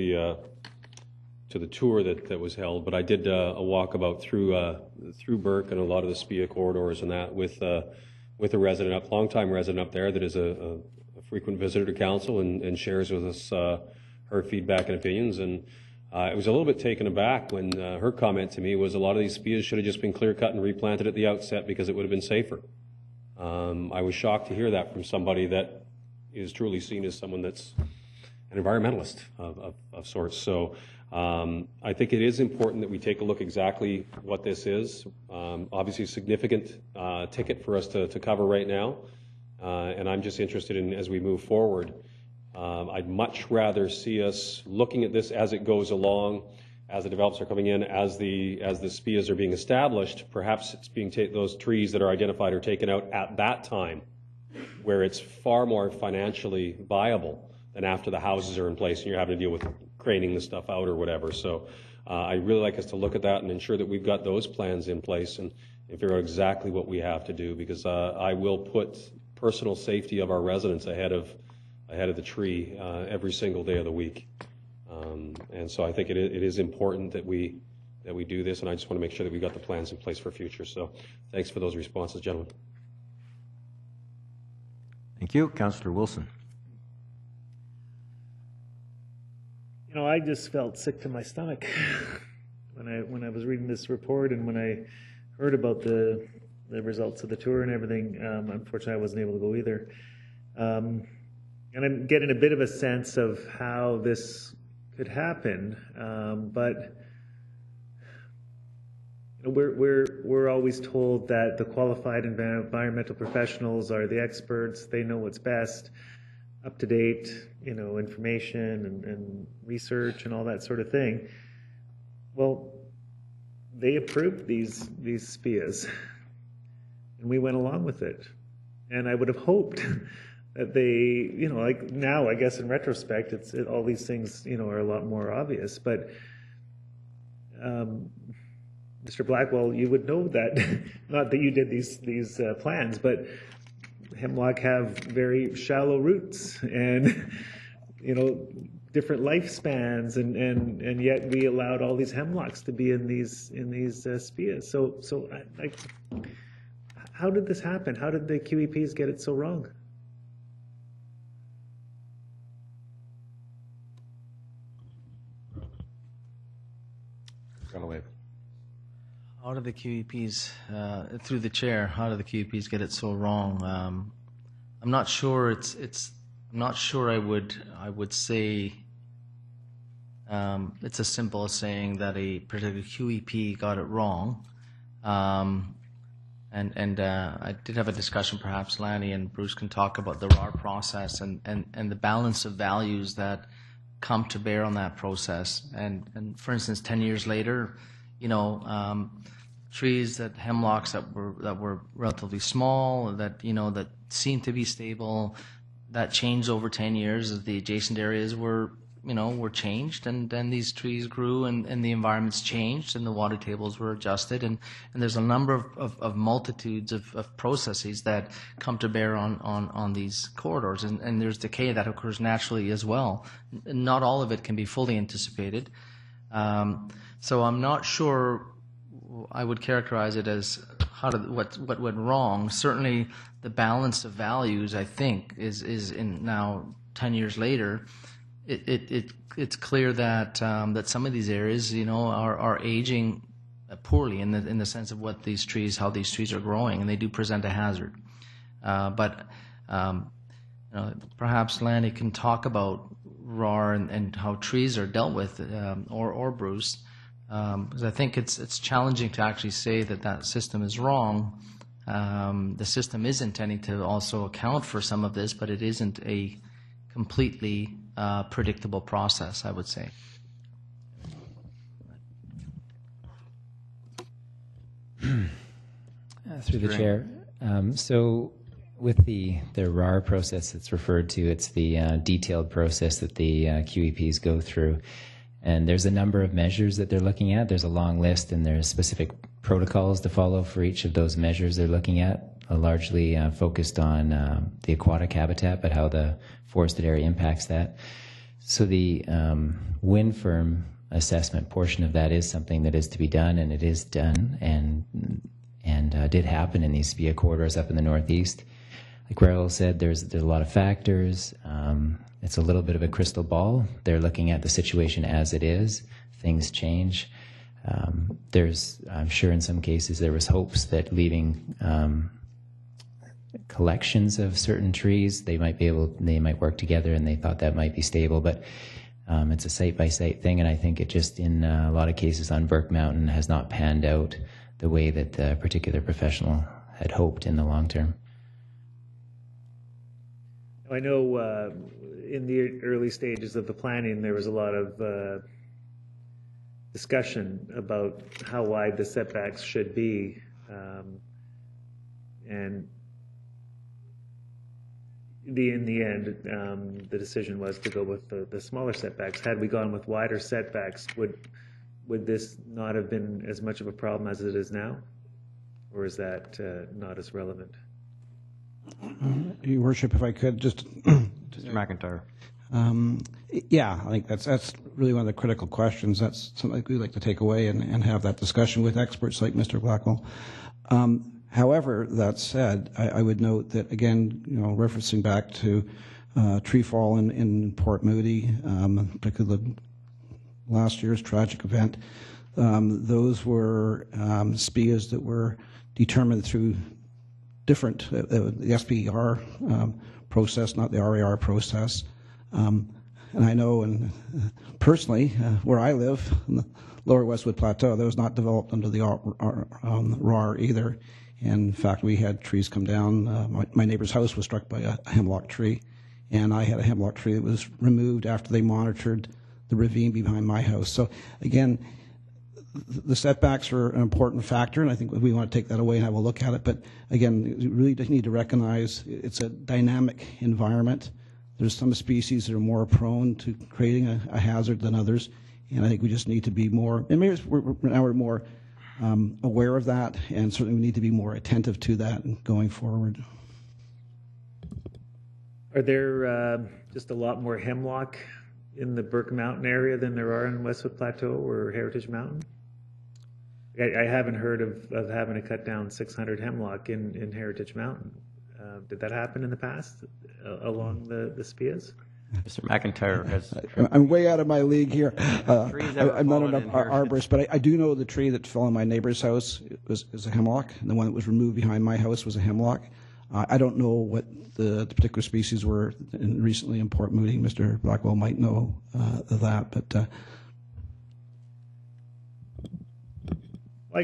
the tour that was held, but I did a walkabout through Burke and a lot of the SPEA corridors and that with a resident, longtime resident up there that is a frequent visitor to council and shares with us her feedback and opinions. And I was a little bit taken aback when her comment to me was a lot of these SPEAs should have just been clear cut and replanted at the outset because it would have been safer. I was shocked to hear that from somebody that is truly seen as someone that's an environmentalist of sorts. So I think it is important that we take a look exactly what this is. Obviously, a significant ticket for us to cover right now, and I'm just interested in, as we move forward, I'd much rather see us looking at this as it goes along, as the developers are coming in, as the SPEAs are being established. Perhaps it's being those trees that are identified are taken out at that time, where it's far more financially viable than after the houses are in place and you're having to deal with craning the stuff out or whatever. So I'd really like us to look at that and ensure that we've got those plans in place. And and figure out exactly what we have to do, because I will put personal safety of our residents ahead of the tree every single day of the week. And so I think it is important that we do this, and I just want to make sure that we've got the plans in place for future. So thanks for those responses, gentlemen. Thank you. Councillor Wilson. You know, I just felt sick to my stomach when I was reading this report, and when I heard about the results of the tour and everything. Unfortunately, I wasn't able to go either. And I'm getting a bit of a sense of how this could happen, but we're always told that the qualified environmental professionals are the experts. They know what's best, up to date, information and research and all that sort of thing. Well, they approved these SPEAs, and we went along with it. And I would have hoped that they, like now, I guess in retrospect, all these things, are a lot more obvious. But Mr. Blackwell, you would know that, not that you did these plans, but hemlock have very shallow roots and, different lifespans, and yet we allowed all these hemlocks to be in these SPEAs. So how did this happen? How did the QEPs get it so wrong? How did the QEPs, through the chair, how did the QEPs get it so wrong? I'm not sure. I'm not sure. I would say it's as simple as saying that a particular QEP got it wrong. And I did have a discussion. Perhaps Lanny and Bruce can talk about the RAR process and the balance of values that come to bear on that process. And for instance, 10 years later, trees hemlocks that were relatively small, that that seemed to be stable, that changed over 10 years as the adjacent areas were changed, and then these trees grew, and the environments changed, and the water tables were adjusted, and there's a number of multitudes of processes that come to bear on these corridors, and there's decay that occurs naturally as well. Not all of it can be fully anticipated. So I'm not sure I would characterize it as what went wrong. Certainly the balance of values, I think, is in now 10 years later, it's clear that that some of these areas, are aging poorly in the sense of how these trees are growing, and they do present a hazard. But perhaps Lanny can talk about RAR and how trees are dealt with, or Bruce, because I think it's challenging to actually say that system is wrong. The system is intending to also account for some of this, but it isn't a completely predictable process, I would say. Through the chair. So with the RAR process that's referred to, it's the detailed process that the QEPs go through. And there's a number of measures that they're looking at. There's a long list, and there's specific protocols to follow for each of those measures they're looking at, largely focused on the aquatic habitat, but how the forested area impacts that. So the wind firm assessment portion of that is something that is to be done, and it is done, and did happen in these SPEA corridors up in the Northeast. Like Raul said, there's a lot of factors. It's a little bit of a crystal ball. They're looking at the situation as it is. Things change. I'm sure in some cases there was hopes that leaving collections of certain trees, they might work together, and they thought that might be stable. But it's a site-by-site thing, and I think it just in a lot of cases on Burke Mountain has not panned out the way that the particular professional had hoped in the long term. I know in the early stages of the planning, there was a lot of discussion about how wide the setbacks should be, and in the end, the decision was to go with the smaller setbacks. Had we gone with wider setbacks, would this not have been as much of a problem as it is now? or is that not as relevant? Your Worship, if I could just... Mr. McIntyre. Yeah, I think that's really one of the critical questions. That's something we'd like to take away and have that discussion with experts like Mr. Blackwell. However, that said, I would note that, again, referencing back to tree fall in Port Moody, particularly last year's tragic event, those were SPEAs that were determined through different, the SPR process, not the RAR process. And I know, and personally, where I live, in the Lower Westwood Plateau, that was not developed under the RAR either. And in fact, we had trees come down. My neighbor's house was struck by a hemlock tree, and I had a hemlock tree that was removed after they monitored the ravine behind my house. So again, the setbacks are an important factor, and I think we want to take that away and have a look at it. But again, you really just need to recognize it's a dynamic environment. There's some species that are more prone to creating a hazard than others, and I think we just need to be more, and maybe now we're more aware of that, and certainly we need to be more attentive to that going forward. Are there just a lot more hemlock in the Burke Mountain area than there are in Westwood Plateau or Heritage Mountain? I haven't heard of having to cut down 600 hemlock in Heritage Mountain. Did that happen in the past along the SPEAs? Mr. McIntyre has... I'm way out of my league here. I'm not an arborist, but I do know the tree that fell on my neighbor's house is a hemlock, and the one that was removed behind my house was a hemlock. I don't know what the particular species were recently in Port Moody. Mr. Blackwell might know that, but... I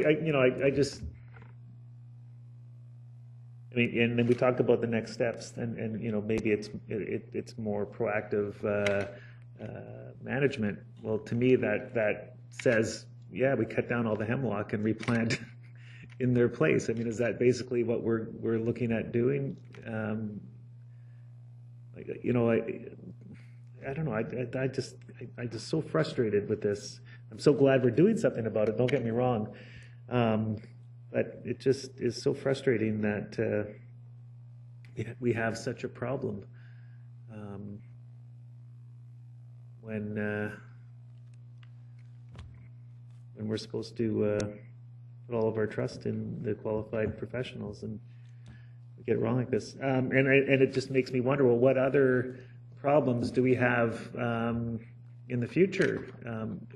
mean, and then we talk about the next steps, and maybe it's more proactive management. Well, to me, that says, yeah, we cut down all the hemlock and replant in their place. I mean, is that basically what we're looking at doing? I don't know. I just so frustrated with this. I'm so glad we're doing something about it. Don't get me wrong. But it just is so frustrating that we have such a problem when we're supposed to put all of our trust in the qualified professionals, and we get it wrong like this. And it just makes me wonder, well, what other problems do we have in the future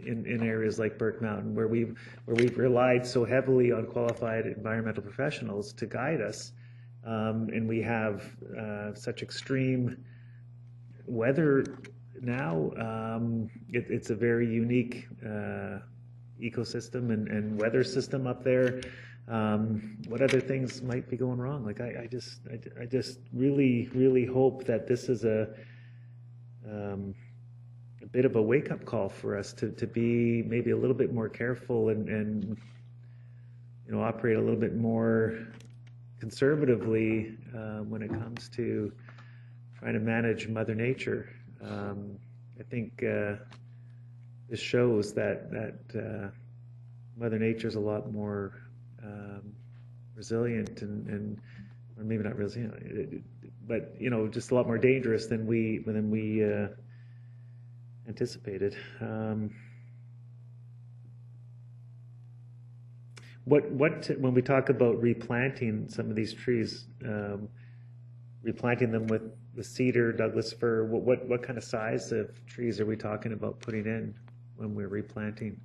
in areas like Burke Mountain, where we've relied so heavily on qualified environmental professionals to guide us, and we have such extreme weather now. It's a very unique ecosystem and weather system up there. What other things might be going wrong? Like I just really hope that this is a bit of a wake-up call for us to be maybe a little bit more careful and operate a little bit more conservatively when it comes to trying to manage Mother Nature. I think this shows that Mother Nature is a lot more resilient and or maybe not resilient, but just a lot more dangerous than we anticipated. When we talk about replanting some of these trees, replanting them with cedar, Douglas fir, what kind of size of trees are we talking about putting in when we're replanting?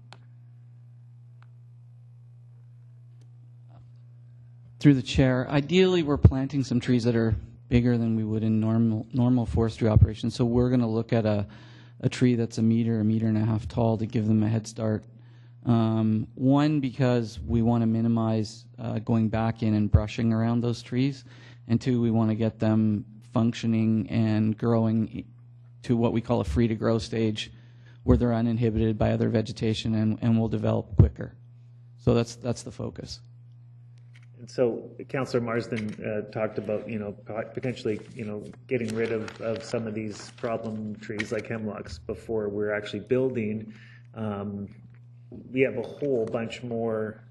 Through the chair, ideally we're planting some trees that are bigger than we would in normal forestry operations. So we're going to look at a tree that's a meter and a half tall to give them a head start. One, because we want to minimize going back in and brushing around those trees, and two, we want to get them functioning and growing to what we call a free to grow stage, where they're uninhibited by other vegetation and will develop quicker. So that's the focus. And so Councillor Marsden talked about, potentially, getting rid of some of these problem trees like hemlocks before we're actually building. We have a whole bunch more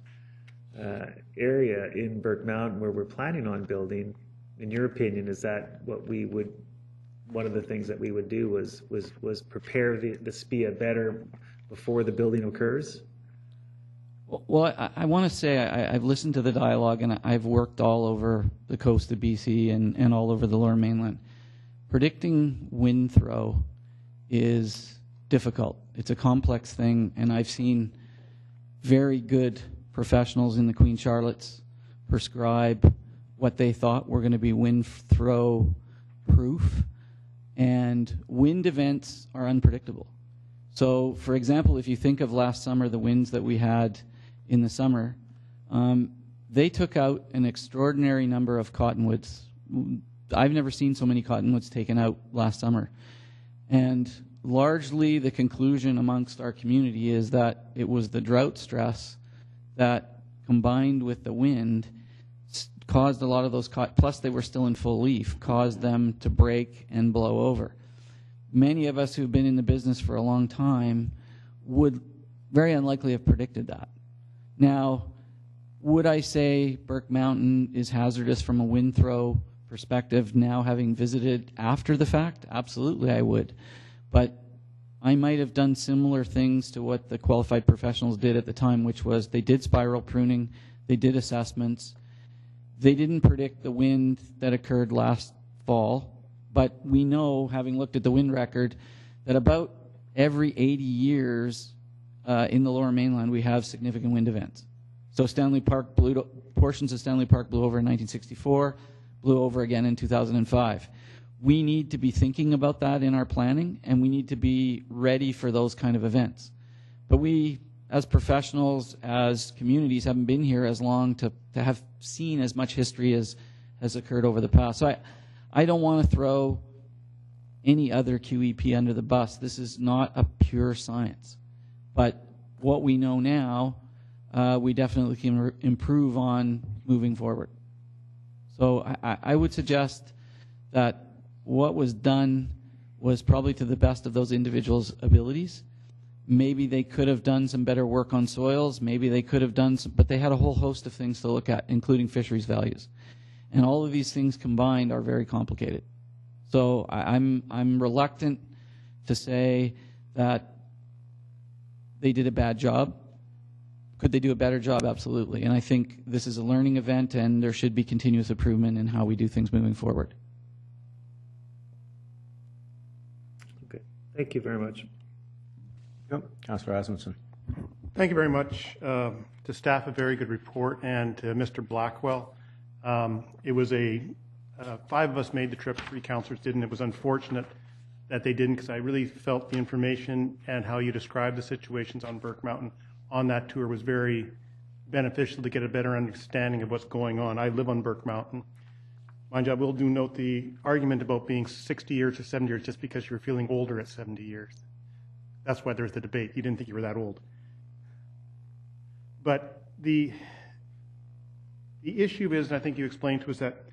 area in Burke Mountain where we're planning on building, in your opinion, is that what we would, one of the things that we would do was prepare the SPEA better before the building occurs? Well, I want to say I've listened to the dialogue, and I've worked all over the coast of BC and all over the Lower Mainland. Predicting wind throw is difficult. It's a complex thing, and I've seen very good professionals in the Queen Charlottes prescribe what they thought were going to be wind throw proof, and wind events are unpredictable. So, for example, if you think of last summer, the winds that we had in the summer, they took out an extraordinary number of cottonwoods. I've never seen so many cottonwoods taken out last summer. And largely the conclusion amongst our community is that it was the drought stress that, combined with the wind, caused a lot of those, plus they were still in full leaf, caused them to break and blow over. Many of us who've been in the business for a long time would very unlikely have predicted that. Now, would I say Burke Mountain is hazardous from a wind throw perspective now, having visited after the fact? Absolutely, I would. But I might have done similar things to what the qualified professionals did at the time, which was they did spiral pruning, they did assessments. They didn't predict the wind that occurred last fall, but we know, having looked at the wind record, that about every 80 years in the Lower Mainland we have significant wind events. So portions of Stanley Park blew over in 1964, blew over again in 2005. We need to be thinking about that in our planning, and we need to be ready for those kind of events. But we, as professionals, as communities, haven't been here as long to have seen as much history as has occurred over the past. So I don't want to throw any other QEP under the bus. This is not a pure science. But what we know now, we definitely can improve on moving forward. So I would suggest that what was done was probably to the best of those individuals' abilities. Maybe they could have done some better work on soils. Maybe they could have done some, but they had a whole host of things to look at, including fisheries values. And all of these things combined are very complicated. So I'm reluctant to say that they did a bad job. Could they do a better job? Absolutely. And I think this is a learning event, and there should be continuous improvement in how we do things moving forward. Okay. Thank you very much. Yep. Councillor Asmussen. Thank you very much. To staff, a very good report, and to Mr. Blackwell. It was 5 of us made the trip, 3 councillors didn't. It was unfortunate that they didn't, because I really felt the information and how you described the situations on Burke Mountain on that tour was very beneficial to get a better understanding of what's going on. I live on Burke Mountain. Mind you, I will do note the argument about being 60 years or 70 years just because you were feeling older at 70 years. That's why there's the debate. You didn't think you were that old. But the issue is, and I think you explained to us, that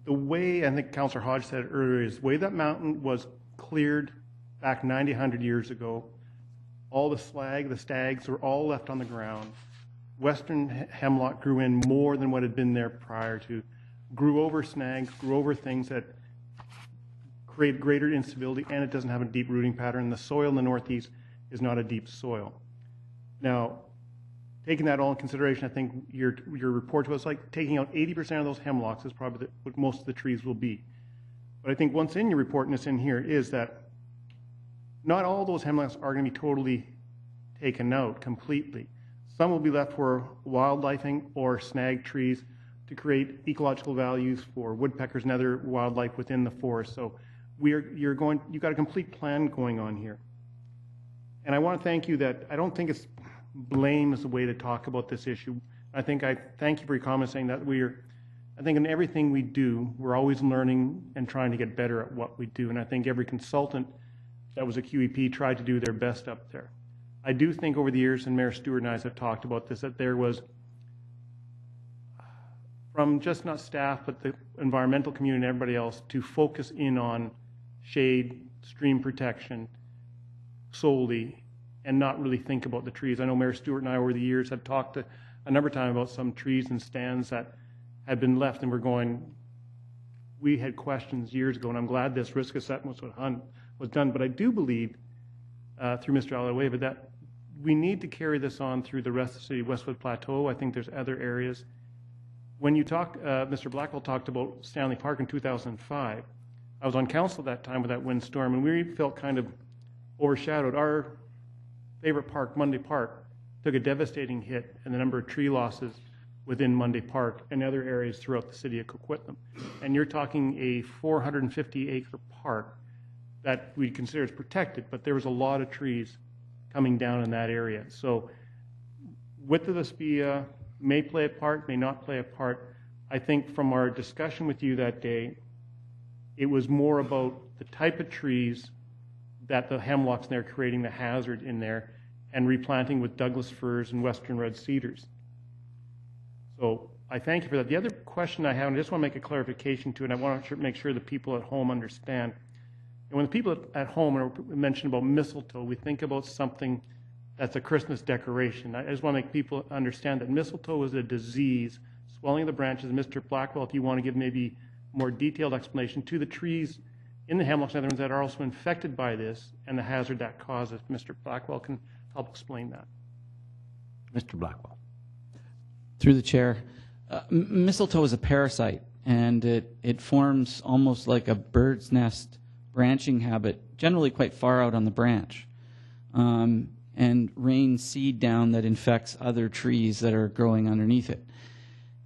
the way, I think Councillor Hodge said it earlier, is the way that mountain was cleared back 90, 100 years ago, all the slag, the stags were all left on the ground. Western hemlock grew in more than what had been there prior to, grew over snags, grew over things that create greater instability, and it doesn't have a deep rooting pattern. The soil in the northeast is not a deep soil. Now, taking that all in consideration, I think your report was like taking out 80% of those hemlocks is probably what most of the trees will be. But I think what's in your report, and it's in here, is that not all those hemlocks are going to be totally taken out completely. Some will be left for wildlifing or snag trees to create ecological values for woodpeckers and other wildlife within the forest. So you've got a complete plan going on here. And I want to thank you that I don't think it's blame is the way to talk about this issue. I thank you for your comment saying that I think in everything we do, we're always learning and trying to get better at what we do. And I think every consultant that was a QEP tried to do their best up there. I do think over the years, and Mayor Stewart and I have talked about this, that there was, from just not staff, but the environmental community and everybody else, to focus in on shade, stream protection solely, and not really think about the trees. I know Mayor Stewart and I over the years have talked to a number of times about some trees and stands that had been left, and we had questions years ago, and I'm glad this risk assessment was done. But I do believe, through Mr. Alanueva, that we need to carry this on through the rest of the city of Westwood Plateau. I think there's other areas. When you talk, Mr. Blackwell talked about Stanley Park in 2005. I was on council at that time with that windstorm, and we felt kind of overshadowed. Our favorite park, Monday Park, took a devastating hit in the number of tree losses within Monday Park and other areas throughout the city of Coquitlam. And you're talking a 450-acre park that we consider as protected, but there was a lot of trees coming down in that area. So width of the SPEA may play a part, may not play a part. I think from our discussion with you that day, it was more about the type of trees that the hemlocks there creating the hazard in there, and replanting with Douglas firs and western red cedars. So I thank you for that. The other question I have, and I just want to make a clarification to it, and I want to make sure the people at home understand. And when the people at home mention about mistletoe, we think about something that's a Christmas decoration. I just want to make people understand that mistletoe is a disease, swelling of the branches. Mr. Blackwell, if you want to give maybe more detailed explanation to the trees in the hemlocks and other ones that are also infected by this and the hazard that causes, Mr. Blackwell can help explain that. Mr. Blackwell. Through the chair, mistletoe is a parasite, and it forms almost like a bird's nest branching habit, generally quite far out on the branch, and rains seed down that infects other trees that are growing underneath it.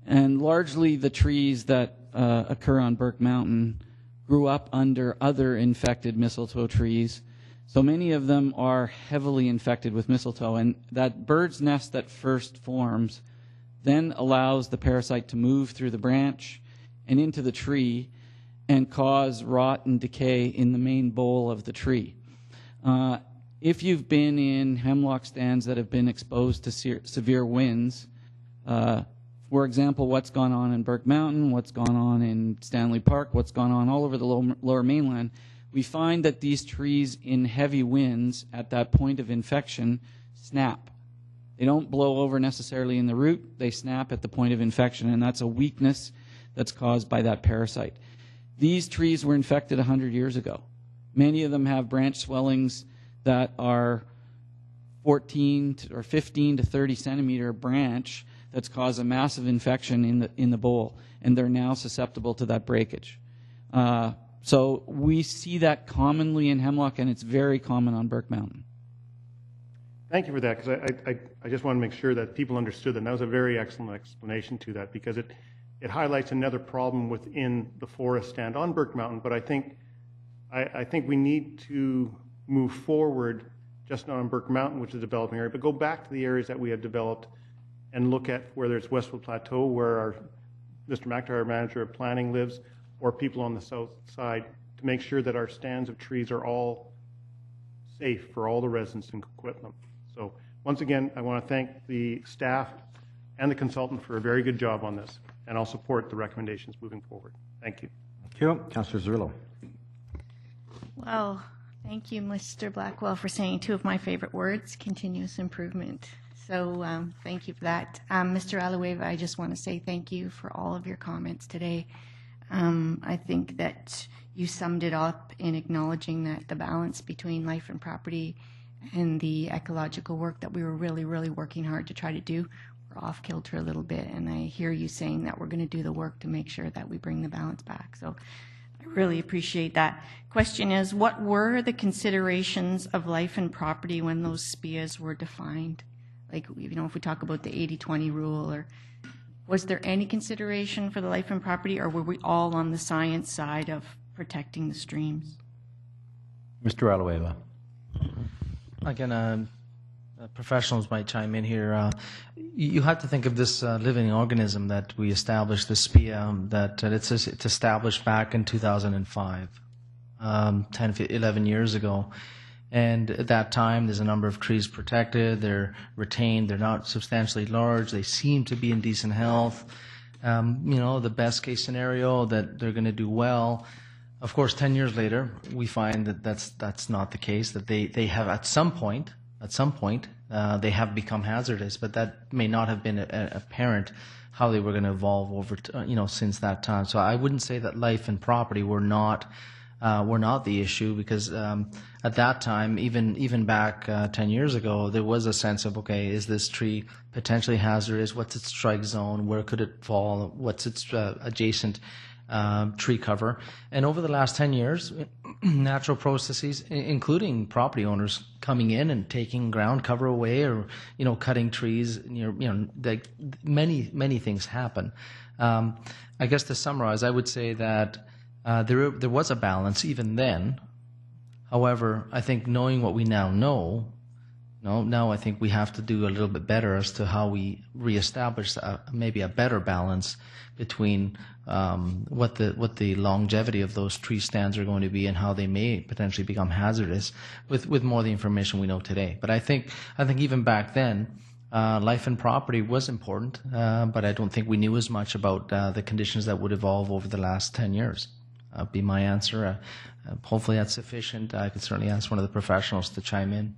And largely the trees that occur on Burke Mountain grew up under other infected mistletoe trees. So many of them are heavily infected with mistletoe, and that bird's nest that first forms then allows the parasite to move through the branch and into the tree and cause rot and decay in the main bole of the tree. If you've been in hemlock stands that have been exposed to severe winds, for example, what's gone on in Burke Mountain, what's gone on in Stanley Park, what's gone on all over the lower mainland, we find that these trees in heavy winds at that point of infection snap. They don't blow over necessarily in the root, they snap at the point of infection, and that's a weakness that's caused by that parasite. These trees were infected 100 years ago. Many of them have branch swellings that are 14 or 15 to 30 centimeter branch that's caused a massive infection in the bole, and they're now susceptible to that breakage. So we see that commonly in hemlock, and it's very common on Burke Mountain. Thank you for that, because I just want to make sure that people understood that. And that was a very excellent explanation to that, because it highlights another problem within the forest stand on Burke Mountain. But I think we need to move forward, just not on Burke Mountain, which is a developing area, but go back to the areas that we have developed and look at whether it's Westwood Plateau, where our Mr. McIntyre, our manager of planning, lives, or people on the south side, to make sure that our stands of trees are all safe for all the residents in Coquitlam. So once again, I want to thank the staff and the consultant for a very good job on this, and I'll support the recommendations moving forward. Thank you. Thank you. Councillor Zerillo. Well, thank you, Mr. Blackwell, for saying two of my favorite words, continuous improvement. So thank you for that. Mr. Alanueva, I just want to say thank you for all of your comments today. I think that you summed it up in acknowledging that the balance between life and property and the ecological work that we were really, really working hard to try to do, we're off kilter a little bit. And I hear you saying that we're going to do the work to make sure that we bring the balance back. So I really appreciate that. Question is, what were the considerations of life and property when those SPEAs were defined? Like, you know, if we talk about the 80-20 rule, or was there any consideration for the life and property, or were we all on the science side of protecting the streams? Mr. Alanueva. Again, professionals might chime in here. You have to think of this living organism that we established, the SPEA, that it's established back in 2005, 10, 11 years ago. And at that time, there's a number of trees protected, they're retained, they're not substantially large, they seem to be in decent health. You know, the best case scenario, that they're going to do well. Of course, 10 years later, we find that that's not the case, that they have at some point, they have become hazardous, but that may not have been apparent how they were going to evolve over, since that time. So I wouldn't say that life and property were not the issue, because at that time, even back 10 years ago, there was a sense of, okay, is this tree potentially hazardous? What's its strike zone? Where could it fall? What's its adjacent tree cover? And over the last 10 years, natural processes, including property owners coming in and taking ground cover away, or cutting trees, many things happen. I guess to summarize, I would say that there was a balance even then. However, I think knowing what we now know, now I think we have to do a little bit better as to how we reestablish maybe a better balance between what the longevity of those tree stands are going to be and how they may potentially become hazardous with more of the information we know today. But I think even back then, life and property was important, but I don't think we knew as much about the conditions that would evolve over the last 10 years. Be my answer. Hopefully that's sufficient. I could certainly ask one of the professionals to chime in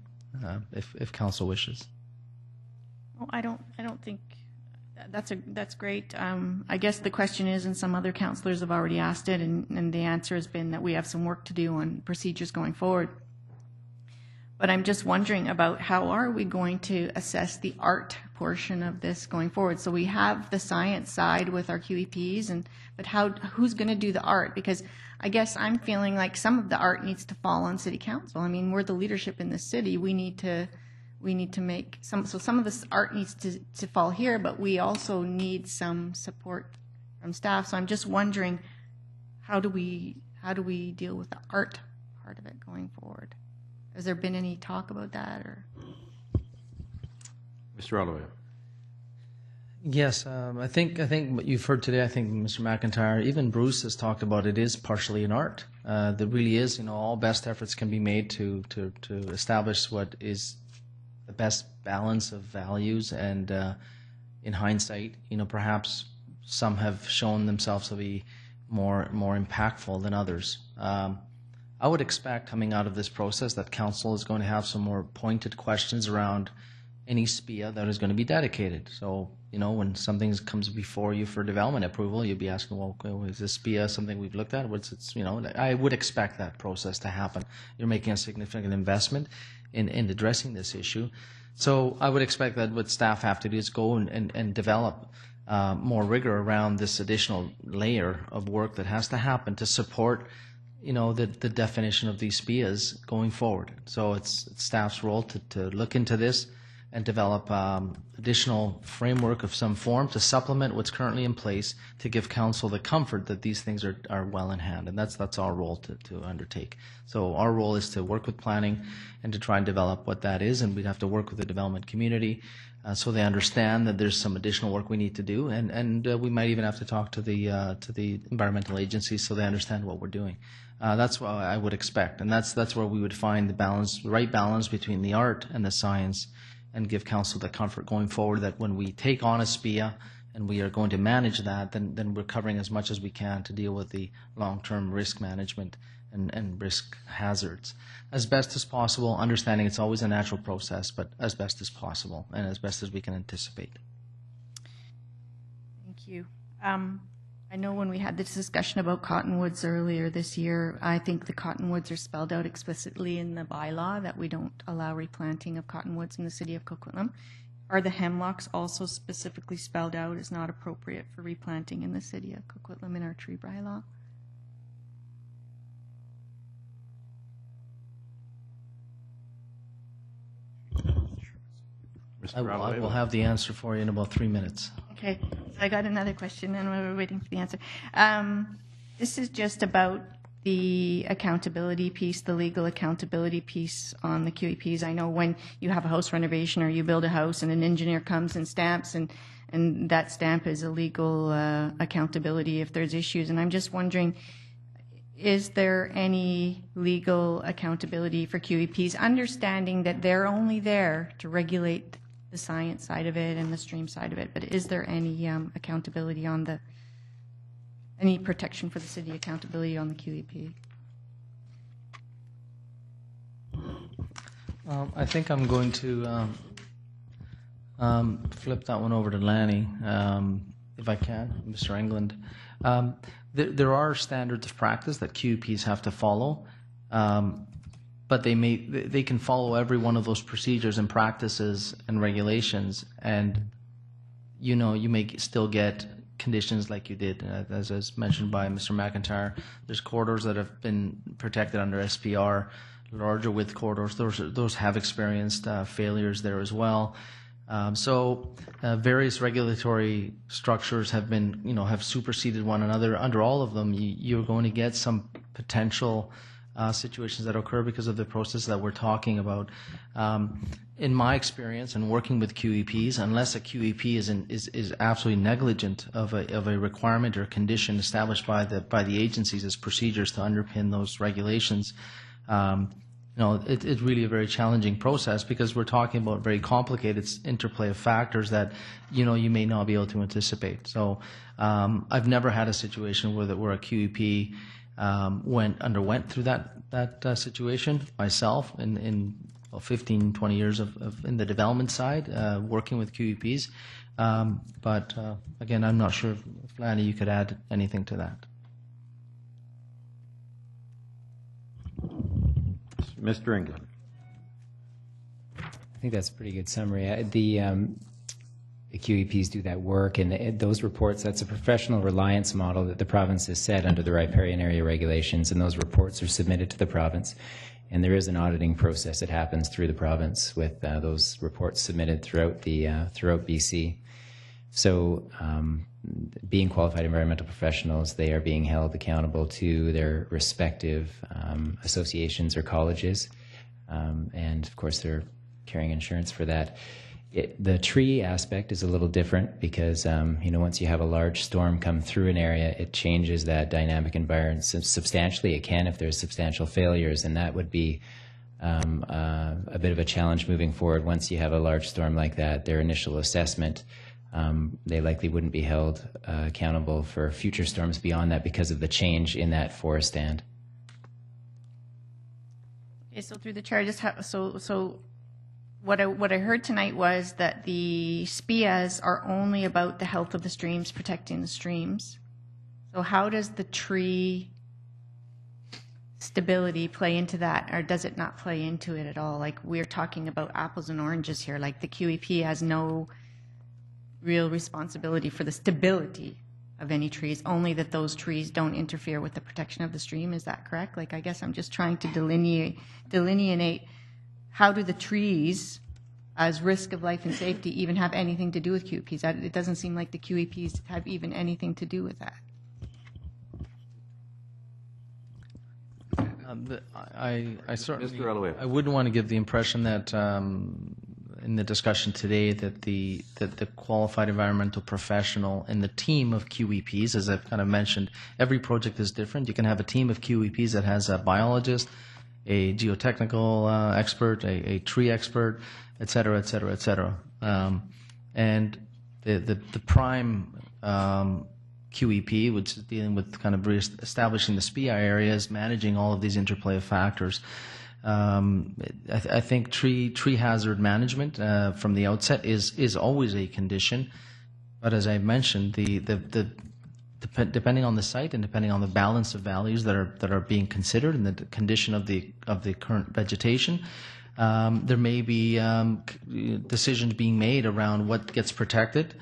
if council wishes. Well, I don't think that's great. I guess the question is, and some other councillors have already asked it, and the answer has been that we have some work to do on procedures going forward. But I'm just wondering about how are we going to assess the art portion of this going forward. So we have the science side with our QEPs, but who's going to do the art? Because I guess I'm feeling like some of the art needs to fall on City Council. I mean, we're the leadership in the city. We need to make some. So some of this art needs to fall here, but we also need some support from staff. So I'm just wondering, how do we deal with the art part of it going forward? Has there been any talk about that, or? Mr. Oliver. Yes, I think what you've heard today, I think Mr. McIntyre, even Bruce has talked about it is partially an art. There really is, all best efforts can be made to establish what is the best balance of values, and in hindsight, perhaps some have shown themselves to be more impactful than others. I would expect coming out of this process that council is going to have some more pointed questions around any SPEA that is going to be dedicated. So, when something comes before you for development approval, you'll be asking, well, is this SPEA something we've looked at? I would expect that process to happen. You're making a significant investment in addressing this issue. So I would expect that what staff have to do is go and develop more rigor around this additional layer of work that has to happen to support the definition of these SPEAs going forward. So it's staff's role to look into this and develop additional framework of some form to supplement what's currently in place, to give council the comfort that these things are well in hand. And that's our role to undertake. So our role is to work with planning and to try and develop what that is, and we'd have to work with the development community so they understand that there's some additional work we need to do, and we might even have to talk to the environmental agencies so they understand what we're doing. That's what I would expect, and that's where we would find the right balance between the art and the science, and give council the comfort going forward that when we take on a SPEA and we are going to manage that, then we're covering as much as we can to deal with the long-term risk management and risk hazards as best as possible, understanding it's always a natural process, but as best as possible and as best as we can anticipate. Thank you. I know when we had this discussion about cottonwoods earlier this year, I think the cottonwoods are spelled out explicitly in the bylaw that we don't allow replanting of cottonwoods in the city of Coquitlam. Are the hemlocks also specifically spelled out as not appropriate for replanting in the city of Coquitlam in our tree bylaw? I will have the answer for you in about 3 minutes. Okay, I got another question and we're waiting for the answer. This is just about the accountability piece, the legal accountability piece on the QEPs. I know when you have a house renovation or you build a house and an engineer comes and stamps, and that stamp is a legal accountability if there's issues. And I'm just wondering, is there any legal accountability for QEPs, understanding that they're only there to regulate the science side of it and the stream side of it, but is there any accountability on any protection for the city accountability on the QEP? I think I'm going to flip that one over to Lanny, if I can, Mr. England. There are standards of practice that QEPs have to follow, but they can follow every one of those procedures and practices and regulations, and you may still get conditions like you did, as mentioned by Mr. McIntyre. There's corridors that have been protected under SPR, larger width corridors. Those have experienced failures there as well. So various regulatory structures have superseded one another. Under all of them, you're going to get some potential situations that occur because of the process that we're talking about. In my experience and working with QEPs, unless a QEP is absolutely negligent of a requirement or condition established by the agencies as procedures to underpin those regulations, it's really a very challenging process because we're talking about very complicated interplay of factors that you may not be able to anticipate. So I've never had a situation where a QEP underwent through that situation myself in 15, 20 years of in the development side, working with QEPs. But again, I'm not sure if Lanny, you could add anything to that. Mr. England. I think that's a pretty good summary. The QEPs do that work, and those reports, that's a professional reliance model that the province has set under the riparian area regulations, and those reports are submitted to the province. And there is an auditing process that happens through the province with those reports submitted throughout BC. So being qualified environmental professionals, they are being held accountable to their respective associations or colleges. And of course, they're carrying insurance for that. The tree aspect is a little different because, once you have a large storm come through an area, it changes that dynamic environment substantially. It can if there's substantial failures, and that would be a bit of a challenge moving forward. Once you have a large storm like that, their initial assessment, they likely wouldn't be held accountable for future storms beyond that because of the change in that forest stand. Okay, so through the chair, what I heard tonight was that the SPEAs are only about the health of the streams, protecting the streams. So how does the tree stability play into that, or does it not play into it at all? Like, we're talking about apples and oranges here. Like, the QEP has no real responsibility for the stability of any trees, only that those trees don't interfere with the protection of the stream. Is that correct? Like, I guess I'm just trying to delineate how do the trees, as risk of life and safety, even have anything to do with QEPs? It doesn't seem like the QEPs have even anything to do with that. I certainly, Mr. Alloway. I wouldn't want to give the impression that in the discussion today that the qualified environmental professional and the team of QEPs, as I've kind of mentioned, every project is different. You can have a team of QEPs that has a biologist, a geotechnical expert, a tree expert, et cetera, et cetera, et cetera. And the prime QEP, which is dealing with kind of establishing the SPEA areas, managing all of these interplay of factors. I think tree hazard management from the outset is always a condition, but as I mentioned, depending on the site and depending on the balance of values that are being considered and the condition of the current vegetation, there may be decisions being made around what gets protected.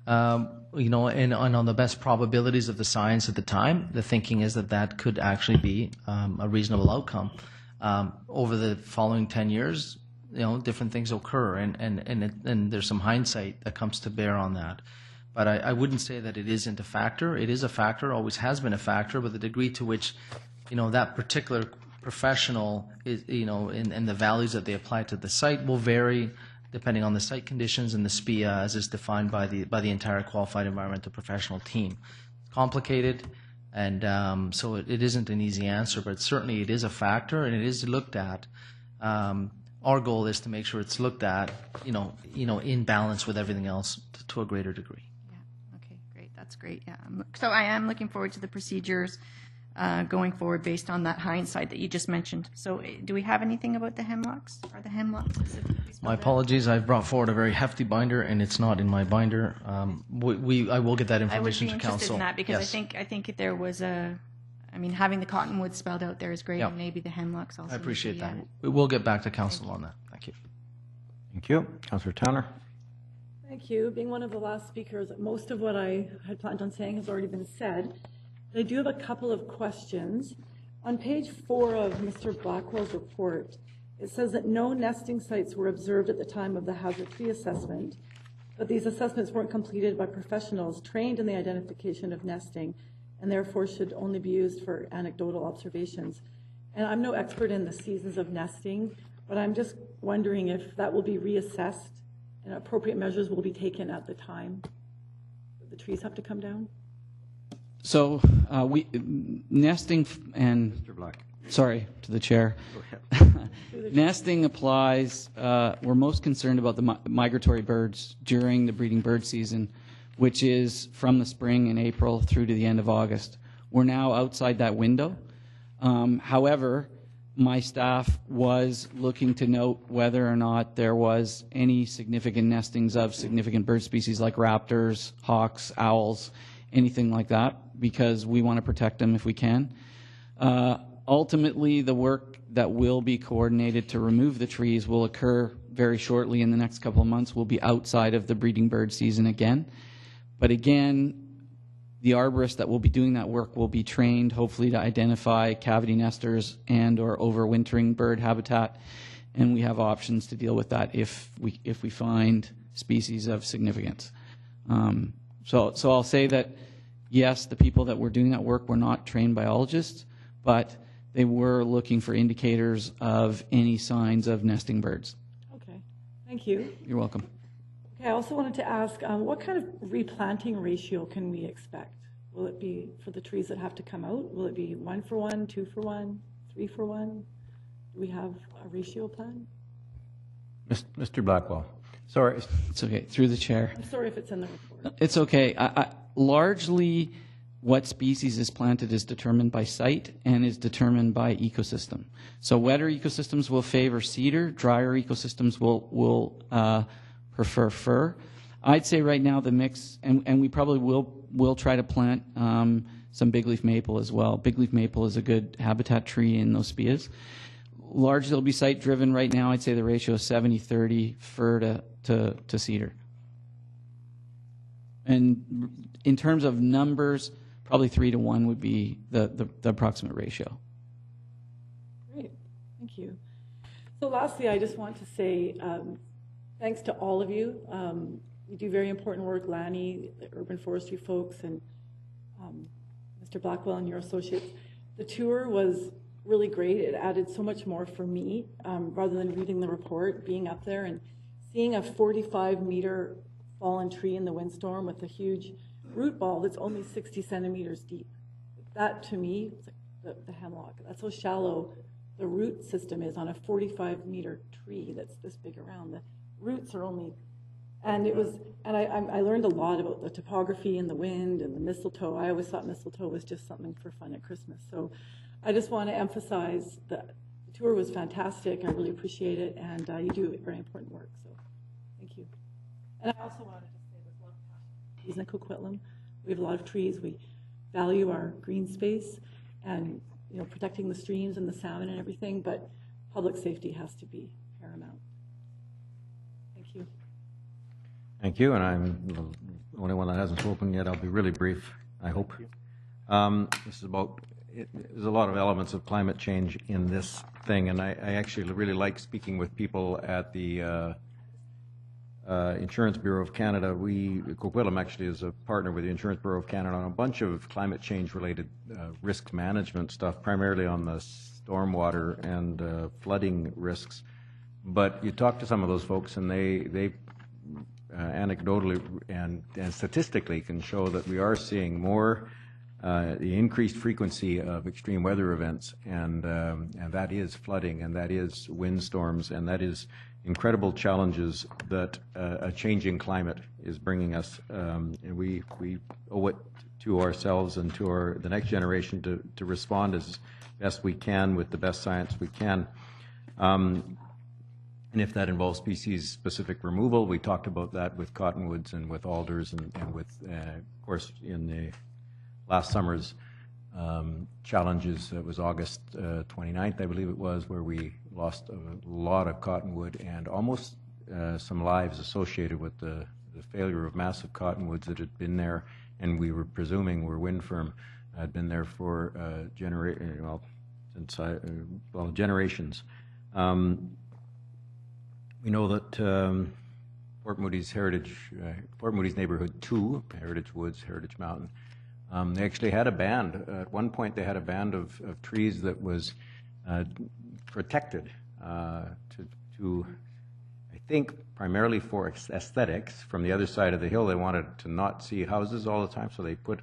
And on the best probabilities of the science at the time, the thinking is that could actually be a reasonable outcome. Over the following 10 years, different things occur, and there's some hindsight that comes to bear on that. But I wouldn't say that it isn't a factor. It is a factor, always has been a factor, but the degree to which, that particular professional is, and the values that they apply to the site will vary depending on the site conditions and the SPEA as is defined by the entire qualified environmental professional team. It's complicated, and so it isn't an easy answer, but certainly it is a factor and it is looked at. Our goal is to make sure it's looked at, in balance with everything else to a greater degree. Yeah. Okay. Great. That's great. Yeah. So I am looking forward to the procedures going forward based on that hindsight that you just mentioned. So do we have anything about the hemlocks? Are the hemlocks specifically spelled My out? apologies. I've brought forward a very hefty binder, and it's not in my binder. I will get that I would information be to interested council. in that because Yes. I think if there was having the cottonwood spelled out there is great, Yeah. and maybe the hemlocks also. I appreciate need to that. be added. We will get back to council on that. Thank you. Thank you. Councillor Tanner. Thank you. Being one of the last speakers, most of what I had planned on saying has already been said. I do have a couple of questions. On page 4 of Mr. Blackwell's report, it says that no nesting sites were observed at the time of the hazard tree assessment, but these assessments weren't completed by professionals trained in the identification of nesting and therefore should only be used for anecdotal observations. And I'm no expert in the seasons of nesting, but I'm just wondering if that will be reassessed and appropriate measures will be taken at the time the trees have to come down. So nesting and Mr. Black. sorry to the chair. Nesting applies. We're most concerned about the migratory birds during the breeding bird season, which is from the spring in April through to the end of August. We're now outside that window. However, my staff was looking to note whether or not there was any significant nestings of significant bird species like raptors, hawks, owls, anything like that, because we want to protect them if we can. Ultimately, the work that will be coordinated to remove the trees will occur very shortly in the next couple of months. We'll be outside of the breeding bird season again. But again, the arborists that will be doing that work will be trained, hopefully, to identify cavity nesters and or overwintering bird habitat, and we have options to deal with that if we find species of significance. So I'll say that, yes, the people that were doing that work were not trained biologists, but they were looking for indicators of any signs of nesting birds. Okay, thank you. You're welcome. Okay, I also wanted to ask, what kind of replanting ratio can we expect? Will it be for the trees that have to come out? Will it be 1-for-1, 2-for-1, 3-for-1? Do we have a ratio plan? Mr. Blackwell. Sorry. It's okay. Through the chair. I'm sorry if it's in the report. It's okay. Largely, what species is planted is determined by site and is determined by ecosystem. So wetter ecosystems will favor cedar. Drier ecosystems will prefer fir. I'd say right now the mix, and we probably will try to plant some big leaf maple as well. Big leaf maple is a good habitat tree in those SPEAs. Largely it'll be site driven right now. I'd say the ratio is 70-30 fir to cedar. And in terms of numbers, probably 3-to-1 would be the approximate ratio. Great, thank you. So lastly, I just want to say thanks to all of you. You do very important work, Lanny, the urban forestry folks, and Mr. Blackwell and your associates. The tour was really great. It added so much more for me, rather than reading the report, being up there and seeing a 45-meter fallen tree in the windstorm with a huge root ball that's only 60 centimeters deep. That, to me, is like the hemlock. That's how shallow the root system is on a 45-meter tree that's this big around. The roots are only, and it was, and I learned a lot about the topography and the wind and the mistletoe. I always thought mistletoe was just something for fun at Christmas. So I just want to emphasize that the tour was fantastic. I really appreciate it, and you do very important work. So thank you. And I also wanted to say there's a lot of passion trees in Coquitlam. We have a lot of trees. We value our green space and, you know, protecting the streams and the salmon and everything, but public safety has to be paramount. Thank you. Thank you, and I'm the only one that hasn't spoken yet. I'll be really brief, I hope. This is about, there's a lot of elements of climate change in this thing, and I actually really like speaking with people at the Insurance Bureau of Canada. Coquitlam actually is a partner with the Insurance Bureau of Canada on a bunch of climate change related risk management stuff, primarily on the stormwater and flooding risks. But you talk to some of those folks and they anecdotally and statistically can show that we are seeing more the increased frequency of extreme weather events, and that is flooding, and that is windstorms, and that is incredible challenges that a changing climate is bringing us. And we owe it to ourselves and to the next generation to respond as best we can with the best science we can. And if that involves species-specific removal, we talked about that with cottonwoods and with alders and with, of course, in the last summer's challenges. It was August 29th, I believe it was, where we lost a lot of cottonwood and almost some lives associated with the failure of massive cottonwoods that had been there, and we were presuming were wind firm, had been there for generations. We know that Port Moody's Neighborhood 2, Heritage Woods, Heritage Mountain, they actually had a band. At one point, they had a band of trees that was protected to, I think, primarily for aesthetics. From the other side of the hill, they wanted to not see houses all the time, so they put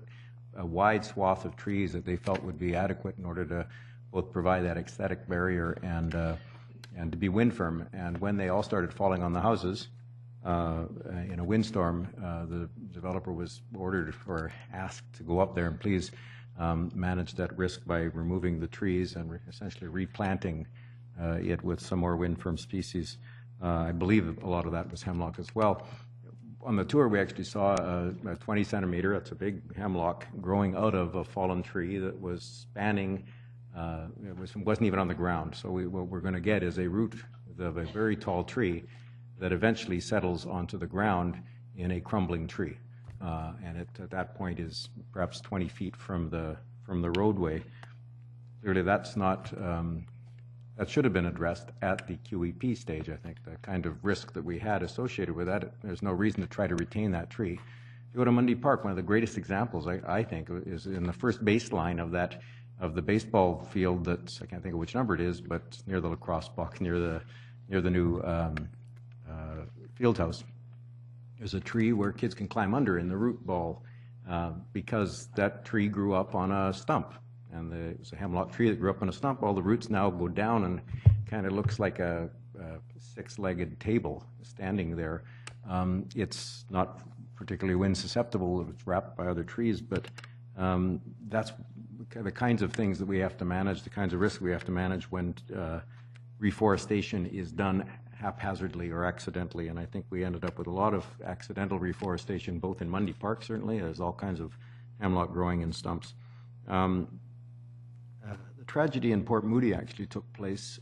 a wide swath of trees that they felt would be adequate in order to both provide that aesthetic barrier and to be wind firm. And when they all started falling on the houses in a windstorm, the developer was ordered or asked to go up there and please manage that risk by removing the trees and essentially replanting it with some more wind firm species. I believe a lot of that was hemlock as well. On the tour, we actually saw a 20 centimeter, that's a big hemlock, growing out of a fallen tree that was spanning. It wasn't even on the ground. So what we're going to get is a root of a very tall tree that eventually settles onto the ground in a crumbling tree, and it at that point is perhaps 20 feet from the roadway. Clearly, that's not that should have been addressed at the QEP stage. I think the kind of risk that we had associated with that, there's no reason to try to retain that tree. If you go to Mundy Park, one of the greatest examples I think is in the first baseline of the baseball field that's, I can't think of which number it is, but near the lacrosse puck, near the new field house. There's a tree where kids can climb under in the root ball because that tree grew up on a stump. And it was a hemlock tree that grew up on a stump. All the roots now go down and kind of looks like a six-legged table standing there. It's not particularly wind susceptible. It's wrapped by other trees, but that's the kinds of things that we have to manage, the kinds of risks we have to manage when reforestation is done haphazardly or accidentally. And I think we ended up with a lot of accidental reforestation, both in Mundy Park, certainly. There's all kinds of hemlock growing in stumps. The tragedy in Port Moody actually took place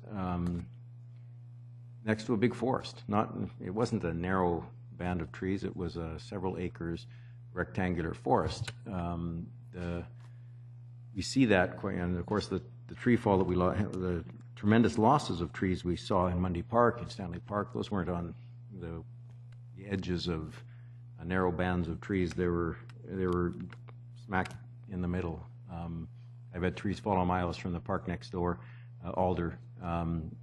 next to a big forest. It wasn't a narrow band of trees. It was a several acres rectangular forest. We see that, and of course the tree fall that we lost, the tremendous losses of trees we saw in Mundy Park and Stanley Park, those weren't on the edges of narrow bands of trees. They were smack in the middle. I've had trees fall on my house from the park next door, alder, and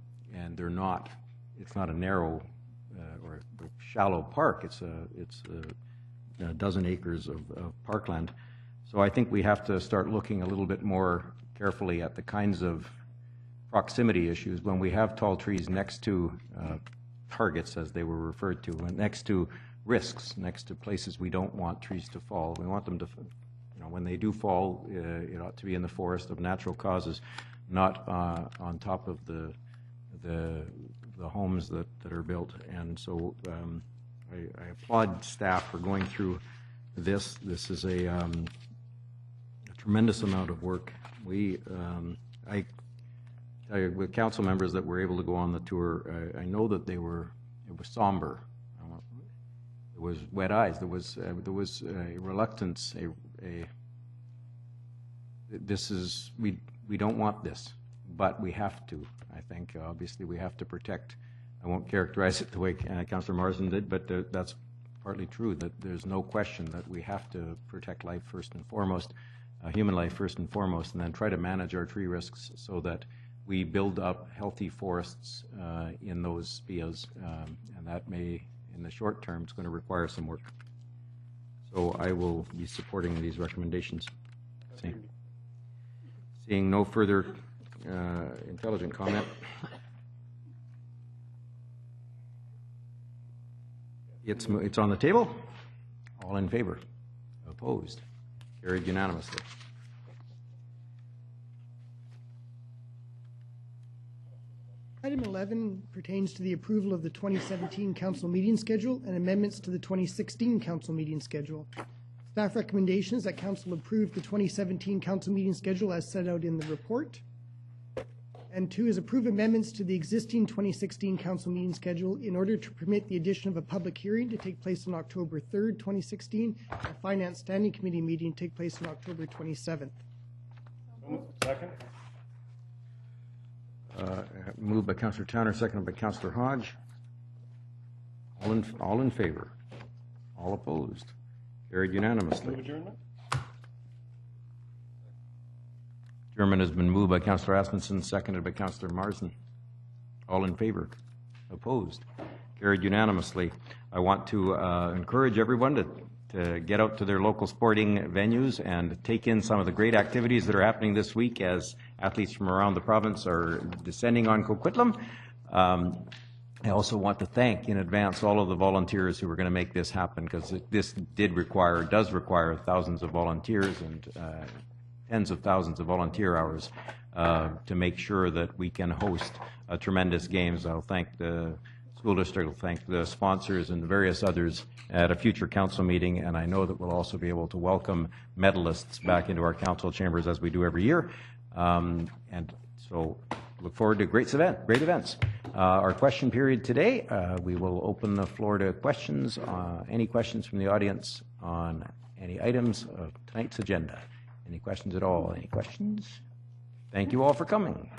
it's not a narrow or a shallow park. It's a dozen acres of parkland. So I think we have to start looking a little bit more carefully at the kinds of proximity issues when we have tall trees next to targets, as they were referred to, and next to risks, next to places we don't want trees to fall. We want them to, when they do fall, it ought to be in the forest of natural causes, not on top of the homes that are built. And so I applaud staff for going through this. This is a tremendous amount of work. I tell you, with council members that were able to go on the tour, I know that it was somber. There was wet eyes. There was a reluctance. We don't want this, but we have to. I think obviously we have to protect. I won't characterize it the way Councillor Marsden did, but that's partly true. That there's no question that we have to protect life first and foremost, human life first and foremost, and then try to manage our tree risks so that we build up healthy forests in those SPEAs, and that may, in the short term, it's going to require some work. So I will be supporting these recommendations. Seeing no further intelligent comment. It's on the table. All in favor? Opposed? Carried unanimously. Item 11 pertains to the approval of the 2017 council meeting schedule and amendments to the 2016 council meeting schedule. Staff recommendation is that council approve the 2017 council meeting schedule as set out in the report. And 2 is approve amendments to the existing 2016 council meeting schedule in order to permit the addition of a public hearing to take place on October 3rd, 2016, and a Finance Standing Committee meeting to take place on October 27th. Second. Moved by Councillor Towner, seconded by Councillor Hodge. All in favor? All opposed? Carried unanimously. Adjournment. Adjournment has been moved by Councillor Asmussen, seconded by Councillor Marsden. All in favor? Opposed? Carried unanimously. I want to encourage everyone to get out to their local sporting venues and take in some of the great activities that are happening this week as athletes from around the province are descending on Coquitlam. I also want to thank in advance all of the volunteers who are going to make this happen, because this does require thousands of volunteers and tens of thousands of volunteer hours to make sure that we can host tremendous games. I'll thank the school district, will thank the sponsors and the various others at a future council meeting, and I know that we'll also be able to welcome medalists back into our council chambers as we do every year. And so look forward to great events. Our question period today, we will open the floor to questions. Any questions from the audience on any items of tonight's agenda? Any questions at all? Any questions? Thank you all for coming.